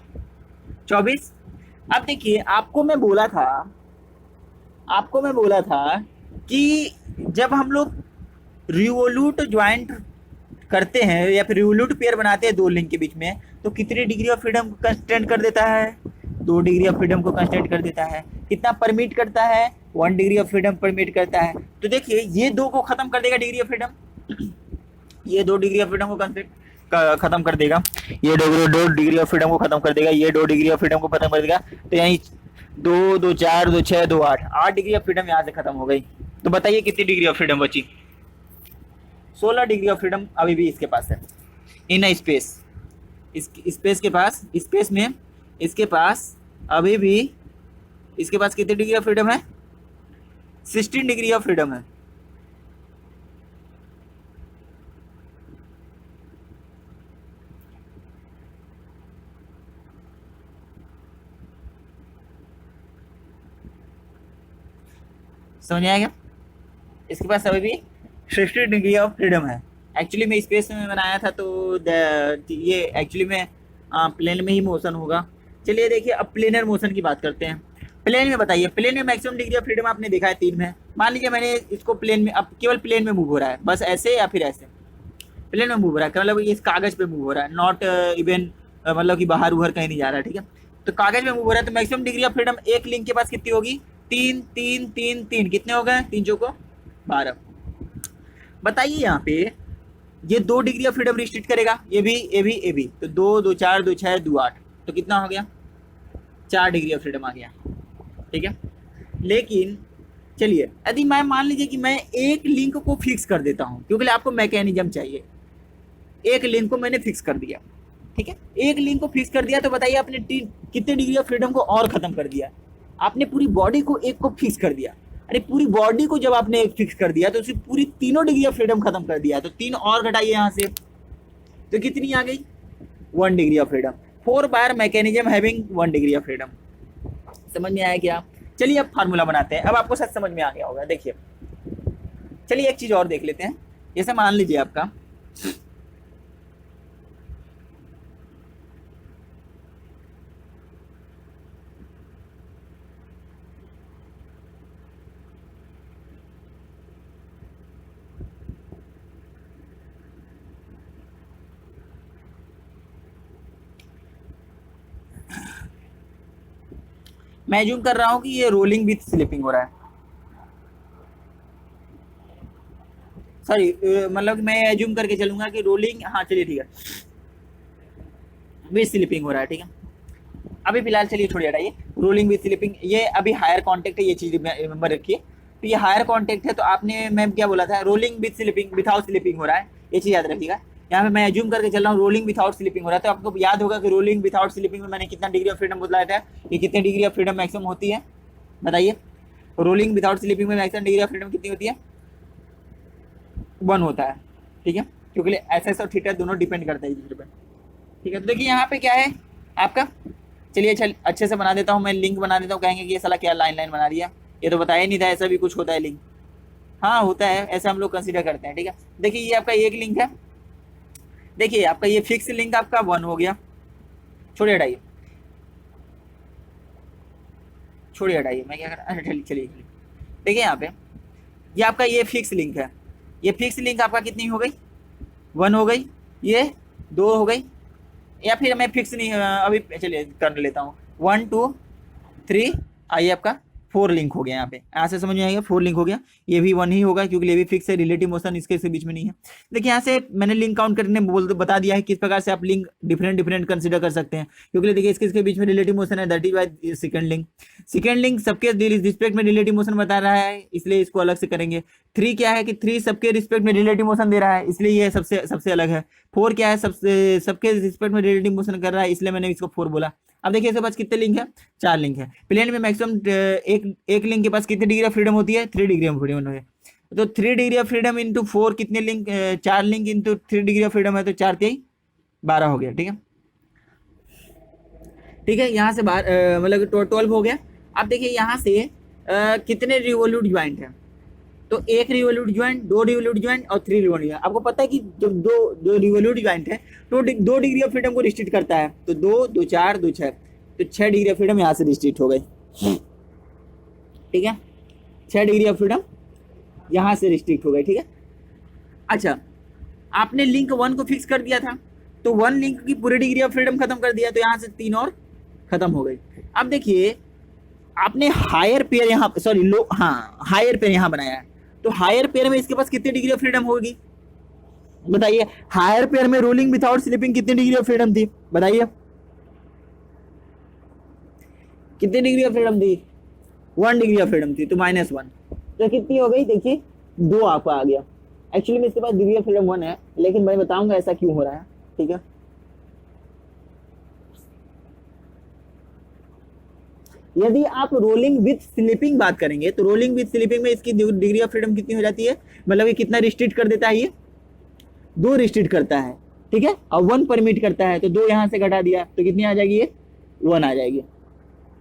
[SPEAKER 1] 24। अब देखिए आपको मैं बोला था कि जब हम लोग रिवोल्यूट ज्वाइंट करते हैं या फिर रिवोल्यूट पेयर बनाते हैं दो लिंक के बीच में, तो कितनी डिग्री ऑफ फ्रीडम को कंस्टेंट कर देता है? 2 डिग्री ऑफ फ्रीडम को कंस्टेंट कर देता है। कितना परमिट करता है? 1 डिग्री ऑफ फ्रीडम परमिट करता है। तो देखिए ये 2 को खत्म कर देगा डिग्री ऑफ फ्रीडम, ये 2 डिग्री ऑफ फ्रीडम को खत्म कर देगा, ये 2 डिग्री ऑफ फ्रीडम को खत्म कर देगा, ये 2 डिग्री ऑफ फ्रीडम को खत्म कर देगा। तो यही 2 2 4 2 6 2 8 डिग्री ऑफ फ्रीडम यहाँ से खत्म हो गई। तो बताइए कितनी डिग्री ऑफ फ्रीडम बची? 16 डिग्री ऑफ फ्रीडम अभी भी इसके पास है इन स्पेस, इस स्पेस के पास, स्पेस में इसके पास अभी भी इसके पास कितनी डिग्री ऑफ फ्रीडम है? 16 डिग्री ऑफ फ्रीडम है। समझ आएगा? इसके पास अभी भी 60 डिग्री ऑफ फ्रीडम है। एक्चुअली मैं स्पेस में बनाया था तो ये एक्चुअली में प्लेन में ही मोशन होगा। चलिए देखिए अब प्लेनर मोशन की बात करते हैं। प्लेन में बताइए, प्लेन में मैक्सिमम डिग्री ऑफ फ्रीडम आपने देखा है 3 में। मान लीजिए मैंने इसको प्लेन में, अब केवल प्लेन में मूव हो रहा है, बस ऐसे या फिर ऐसे प्लेन में मूव हो रहा है, मतलब इस कागज पे मूव हो रहा है, नॉट इवन मतलब कि बाहर उहर कहीं नहीं जा रहा है, ठीक है। तो कागज में मूव हो रहा है तो मैक्सिमम डिग्री ऑफ फ्रीडम एक लिंक के पास कितनी होगी? 3 3 3 3, कितने हो गए? 3 चौको 12। बताइए यहाँ पे ये 2 डिग्री ऑफ फ्रीडम रिस्ट्रिक्ट करेगा, ये भी, तो 2 2 4 2 6 2 8, तो कितना हो गया? 4 डिग्री ऑफ फ्रीडम आ गया, ठीक है। लेकिन चलिए यदि मैं मान लीजिए कि मैं एक लिंक को फिक्स कर देता हूँ, क्योंकि आपको मैकेनिज्म चाहिए, एक लिंक को मैंने फिक्स कर दिया, ठीक है। एक लिंक को फिक्स कर दिया तो बताइए आपने कितने डिग्री ऑफ फ्रीडम को और खत्म कर दिया? आपने पूरी बॉडी को एक को फिक्स कर दिया। अरे पूरी बॉडी को जब आपने एक फिक्स कर दिया तो उसे पूरी तीनों डिग्री ऑफ फ्रीडम खत्म कर दिया। तो 3 और घटाइए यहाँ से, तो कितनी आ गई? 1 degree of freedom. 4 bar mechanism having 1 degree of freedom. समझ में आया क्या? चलिए अब फार्मूला बनाते हैं। अब आपको सच समझ में आ गया होगा। देखिए चलिए एक चीज और देख लेते हैं। जैसे मान लीजिए आपका मैं एज्यूम कर रहा हूं कि ये रोलिंग विथ स्लिपिंग हो रहा है, सॉरी मतलब मैं एज्यूम करके चलूंगा कि रोलिंग, हाँ चलिए ठीक है, विथ स्लिपिंग हो रहा है, ठीक है। अभी फिलहाल चलिए छोड़िए, हटाइए रोलिंग विथ स्लिपिंग, ये अभी हायर कॉन्टेक्ट है, ये चीज रिमेंबर रखिए। तो ये हायर कॉन्टेक्ट है, तो आपने मैम क्या बोला था? Rolling with slipping, without slipping हो रहा है, ये चीज याद रखिएगा। यहाँ पे मैं एज्यूम करके चल रहा हूँ रोलिंग विथआउट स्लिपिंग हो रहा है, तो आपको याद होगा कि रोलिंग विथआउट स्लिपिंग में मैंने कितना डिग्री ऑफ फ्रीडम बताया था, कि कितने डिग्री ऑफ फ्रीडम मैक्सिमम होती है? बताइए रोलिंग विथआउट स्लिपिंग में मैक्सिमम डिग्री ऑफ फ्रीडम कितनी होती है? 1 होता है, ठीक है, क्योंकि एस एस और थीटा दोनों डिपेंड करते हैं एक दूसरे पर, ठीक है। तो देखिए यहाँ पे क्या है आपका, चलिए अच्छे से बना देता हूँ मैं, लिंक बना देता हूँ। कहेंगे कि ये साला क्या लाइन लाइन बना दिया, ये तो बताया ही नहीं था ऐसा भी कुछ होता है लिंक। हाँ होता है, ऐसा हम लोग कंसीडर करते हैं, ठीक है। देखिए ये आपका एक लिंक है, देखिए आपका ये फिक्स लिंक आपका 1 हो गया, छोड़िए हटाइए, छोड़िए हटाइए, मैं क्या कर रहा, चलिए देखिए यहाँ पे ये आपका ये फिक्स लिंक है, ये फिक्स लिंक आपका कितनी हो गई? 1 हो गई, ये 2 हो गई, या फिर मैं फिक्स नहीं अभी चलिए कर लेता हूँ 1 2 3, आइए आपका 4 लिंक हो गया यहाँ पे, ऐसे समझ में आएगा, 4 लिंक हो गया। ये भी 1 ही होगा क्योंकि ये भी फिक्स है, रिलेटिव मोशन इसके बीच में नहीं है। देखिए यहाँ से मैंने लिंक काउंट करने बता दिया है किस प्रकार से आप लिंक डिफरेंट डिफरेंट कंसीडर कर सकते हैं, क्योंकि देखिए इसके बीच में रिलेटिव मोशन है, that is why second link. Second link सबके रिस्पेक्ट में रिलेटिव मोशन बता रहा है, इसलिए इसको अलग से करेंगे। 3 क्या है कि 3 सबके रिस्पेक्ट में रिलेटिव मोशन दे रहा है, इसलिए ये सबसे अलग है। 4 क्या है, सबके रिस्पेक्ट में रिलेटिव मोशन कर रहा है, इसलिए मैंने इसको 4 बोला। अब देखिए इसके पास कितने लिंक है, 4 लिंक है। प्लेन में मैक्सिमम एक लिंक के पास कितनी डिग्री ऑफ फ्रीडम होती है, 3 डिग्री ऑफ फ्रीडम है। तो 3 डिग्री ऑफ फ्रीडम इंटू 4 कितने link, 4 link into 3 degree of freedom है, तो 4 3 12 हो गया। ठीक है, ठीक है, यहाँ से मतलब 12 हो गया। अब देखिए यहाँ से कितने रिवोल्यूट ज्वाइंट है, तो 1 रिवोल्यूट ज्वाइंट, 2 रिवोल्यूट ज्वाइंट और 3 रिवोल्यूट ज्वाइंट। आपको पता है कि जब दो रिवोल्यूट ज्वाइंट है तो 2 डिग्री ऑफ फ्रीडम को रिस्ट्रिक्ट करता है, तो 2 2 4 2 6, तो 6 डिग्री ऑफ फ्रीडम यहाँ से रिस्ट्रिक्ट हो गई। ठीक है, 6 डिग्री ऑफ फ्रीडम यहाँ से रिस्ट्रिक्ट हो गई। ठीक है, अच्छा आपने लिंक 1 को फिक्स कर दिया था, तो 1 लिंक की पूरी डिग्री ऑफ फ्रीडम खत्म कर दिया, तो यहाँ से 3 और खत्म हो गई। अब देखिए आपने हायर पेयर यहाँ, सॉरी लो, हाँ हायर पेयर यहाँ बनाया है, तो हायर पेयर में इसके पास कितनी डिग्री ऑफ फ्रीडम होगी बताइए। हायर पेयर में रोलिंग विदाउट स्लिपिंग कितनी डिग्री ऑफ फ्रीडम थी बताइए, कितनी डिग्री ऑफ फ्रीडम थी, 1 डिग्री ऑफ फ्रीडम थी, तो -1, तो कितनी हो गई, देखिए 2 आपका आ गया। एक्चुअली में इसके पास डिग्री ऑफ फ्रीडम 1 है, लेकिन मैं बताऊंगा ऐसा क्यों हो रहा है। ठीक है, यदि आप रोलिंग विथ स्लिपिंग बात करेंगे, तो रोलिंग विथ स्लिपिंग में इसकी डिग्री ऑफ फ्रीडम कितनी हो जाती है, मतलब ये कितना रिस्ट्रिक्ट कर देता है, ये 2 रिस्ट्रिक्ट करता है। ठीक है, और 1 परमिट करता है, तो 2 यहां से घटा दिया, तो कितनी आ जाएगी, ये 1 आ जाएगी।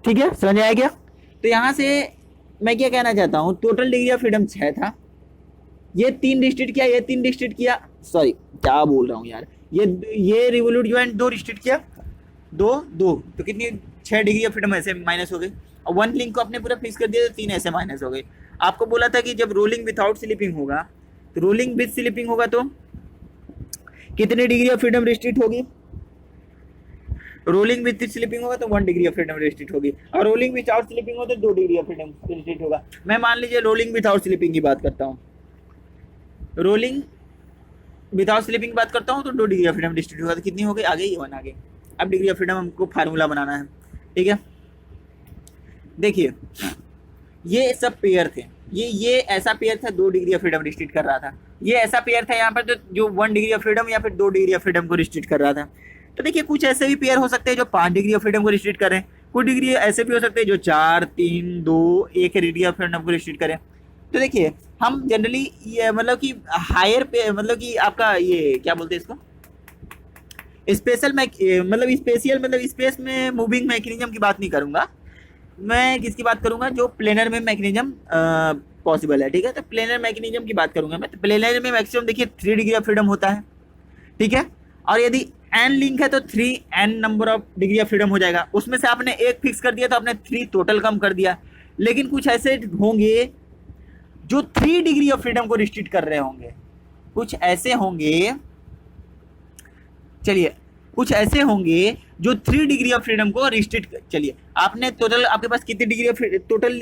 [SPEAKER 1] ठीक है, समझ आया क्या। तो यहां से मैं क्या कहना चाहता हूं, टोटल डिग्री ऑफ फ्रीडम 6 था, ये 3 रिस्ट्रिक्ट किया, ये 3 रिस्ट्रिक्ट किया, सॉरी क्या बोल रहा हूँ यार, ये रिवोल्यूट ज्वाइंट 2 रिस्ट्रिक्ट किया, 2 2, तो कितनी 6 डिग्री ऑफ फ्रीडम ऐसे माइनस हो गई, और 1 लिंक को आपने पूरा फिक्स कर दिया, तो 3 ऐसे माइनस हो गई। आपको बोला था कि जब रोलिंग विदाउट स्लिपिंग होगा, तो रोलिंग विथ स्लिपिंग होगा तो कितनी डिग्री ऑफ फ्रीडम रिस्ट्रिक्ट होगी, रोलिंग विथ स्लिपिंग होगा तो 1 डिग्री ऑफ फ्रीडम रिस्ट्रिक्ट होगी, और रोलिंग विदाउट स्लिपिंग होगा तो 2 डिग्री ऑफ फ्रीडम रिस्ट्रिक्ट होगा। मैं मान लीजिए रोलिंग विदाउट स्लिपिंग की बात करता हूँ, रोलिंग विदाउट स्लिपिंग बात करता हूँ, तो 2 डिग्री ऑफ फ्रीडम रिस्ट्रिक्ट होगा, तो कितनी हो गई, आ गई 1 आ गई। अब डिग्री ऑफ फ्रीडम हमको फार्मूला बनाना है। ठीक है, देखिए ये सब पेयर थे, ये ऐसा पेयर था 2 डिग्री ऑफ फ्रीडम रिस्ट्रिक्ट कर रहा था, ये ऐसा पेयर था यहाँ पर जो 1 डिग्री ऑफ फ्रीडम या फिर 2 डिग्री ऑफ फ्रीडम को रिस्ट्रिक्ट कर रहा था। तो देखिए कुछ ऐसे भी पेयर हो सकते हैं जो 5 डिग्री ऑफ फ्रीडम को रिस्ट्रिक्ट करें, कुछ डिग्री ऐसे भी हो सकते हैं जो 4 3 2 1 डिग्री ऑफ फ्रीडम को रिस्ट्रिक्ट करें। तो देखिए हम जनरली ये मतलब कि हायर पे, मतलब कि आपका ये क्या बोलते हैं इसको, स्पेशल मतलब स्पेशियल, मतलब स्पेस में मूविंग मैकेनिज्म की बात नहीं करूंगा, मैं किसकी बात करूंगा, जो प्लेनर में मैकेनिज्म पॉसिबल है। ठीक है, तो प्लेनर मैकेनिज्म की बात करूंगा मैं, तो प्लेनर में मैक्सिमम देखिए 3 डिग्री ऑफ फ्रीडम होता है। ठीक है, और यदि n लिंक है तो 3n number of degree of freedom हो जाएगा, उसमें से आपने 1 फिक्स कर दिया तो आपने 3 टोटल कम कर दिया। लेकिन कुछ ऐसे होंगे जो 3 डिग्री ऑफ फ्रीडम को रिस्ट्रिक्ट कर रहे होंगे, कुछ ऐसे होंगे, चलिए कुछ ऐसे होंगे जो 3 डिग्री ऑफ फ्रीडम को रिस्ट्रिक्ट, चलिए आपने टोटल, आपके पास कितनी डिग्री ऑफ टोटल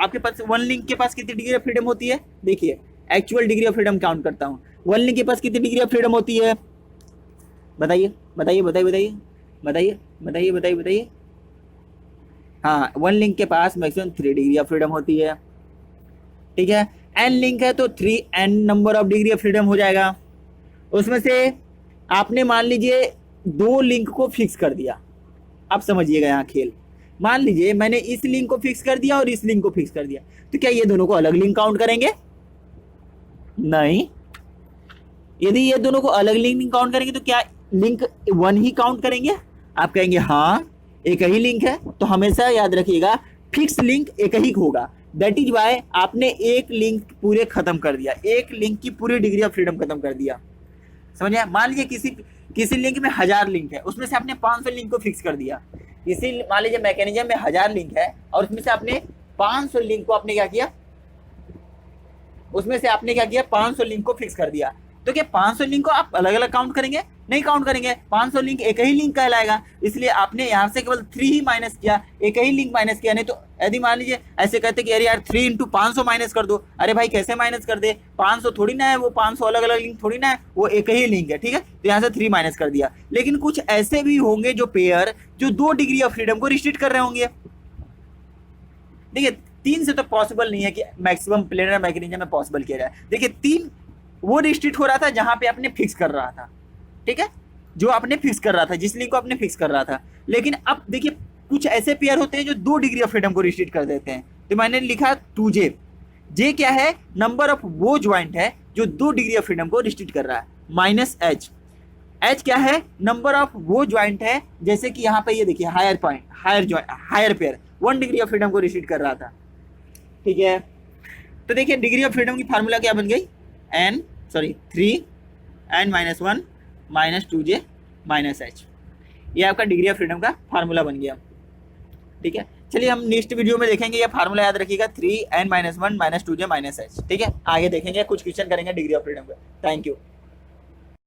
[SPEAKER 1] आपके पास 1 लिंक के पास कितनी डिग्री ऑफ फ्रीडम होती है, देखिए actual degree of freedom count करता हूँ, 1 लिंक के पास कितनी डिग्री ऑफ फ्रीडम होती है, बताइए बताइए बताइए बताइए बताइए बताइए बताइए बताइए। हाँ 1 लिंक के पास मैक्सिमम 3 डिग्री ऑफ फ्रीडम होती है। ठीक है, n लिंक है तो 3n number of degree of freedom हो जाएगा। उसमें से आपने मान लीजिए 2 लिंक को फिक्स कर दिया, अब समझिएगा यहाँ खेल, मान लीजिए मैंने इस लिंक को फिक्स कर दिया और इस लिंक को फिक्स कर दिया, तो क्या ये दोनों को अलग लिंक काउंट करेंगे, नहीं। यदि ये दोनों को अलग लिंक काउंट करेंगे तो क्या लिंक 1 ही काउंट करेंगे, आप कहेंगे हाँ एक ही लिंक है, तो हमेशा याद रखिएगा फिक्स लिंक एक ही होगा। दैट इज वाई आपने एक लिंक पूरे खत्म कर दिया, एक लिंक की पूरी डिग्री ऑफ फ्रीडम खत्म कर दिया, समझिए। मान लीजिए किसी लिंक में 1000 लिंक है, उसमें से आपने 500 लिंक को फिक्स कर दिया। इसी मान लीजिए मैकेनिज्म में 1000 लिंक है और उसमें से आपने 500 लिंक को आपने क्या किया, उसमें से आपने क्या किया 500 लिंक को फिक्स कर दिया। तो क्या 500 लिंक को आप अलग अलग काउंट करेंगे, नहीं काउंट करेंगे, 500 लिंक एक ही लिंक कहलाएगा, इसलिए आपने यहाँ से केवल 3 ही माइनस किया, एक ही लिंक माइनस किया। नहीं तो यदि मान लीजिए ऐसे कहते कि अरे यार 3 इंटू 500 माइनस कर दो, अरे भाई कैसे माइनस कर दे, 500 थोड़ी ना है, वो 500 अलग अलग लिंक थोड़ी ना है, वो एक ही लिंक है, ठीक है। तो यहाँ से 3 माइनस कर दिया। लेकिन कुछ ऐसे भी होंगे जो पेयर जो 2 डिग्री ऑफ फ्रीडम को रिस्ट्रिक्ट कर रहे होंगे। देखिए 3 से तो पॉसिबल नहीं है कि मैक्सिमम प्लेनर मैकेनिज्म में पॉसिबल किया जाए। देखिए 3 वो रिस्ट्रिक्ट हो रहा था जहां पे आपने फिक्स कर रहा था, ठीक है, जो आपने फिक्स कर रहा था, जिस लिंक को आपने फिक्स कर रहा था। लेकिन अब देखिए कुछ ऐसे पेयर होते हैं जो 2 डिग्री ऑफ फ्रीडम को रिस्ट्रिक्ट कर देते हैं। तो मैंने लिखा 2J। जे क्या है, नंबर ऑफ वो ज्वाइंट है जो 2 डिग्री ऑफ फ्रीडम को रिस्ट्रिक्ट कर रहा है, माइनस H। H क्या है, नंबर ऑफ वो ज्वाइंट है, जैसे कि यहाँ पे ये देखिए higher point, higher pair 1 degree of freedom को रिस्ट्रिक्ट कर रहा था, ठीक है। तो देखिए डिग्री ऑफ फ्रीडम की फार्मूला क्या बन गई, 3n-1 minus 2J minus H। ये आपका डिग्री ऑफ फ्रीडम का फार्मूला बन गया, ठीक है। चलिए हम नेक्स्ट वीडियो में देखेंगे, ये फार्मूला याद रखिएगा, 3n-1 minus 2J minus H, ठीक है। आगे देखेंगे, कुछ क्वेश्चन करेंगे डिग्री ऑफ फ्रीडम का। Thank you.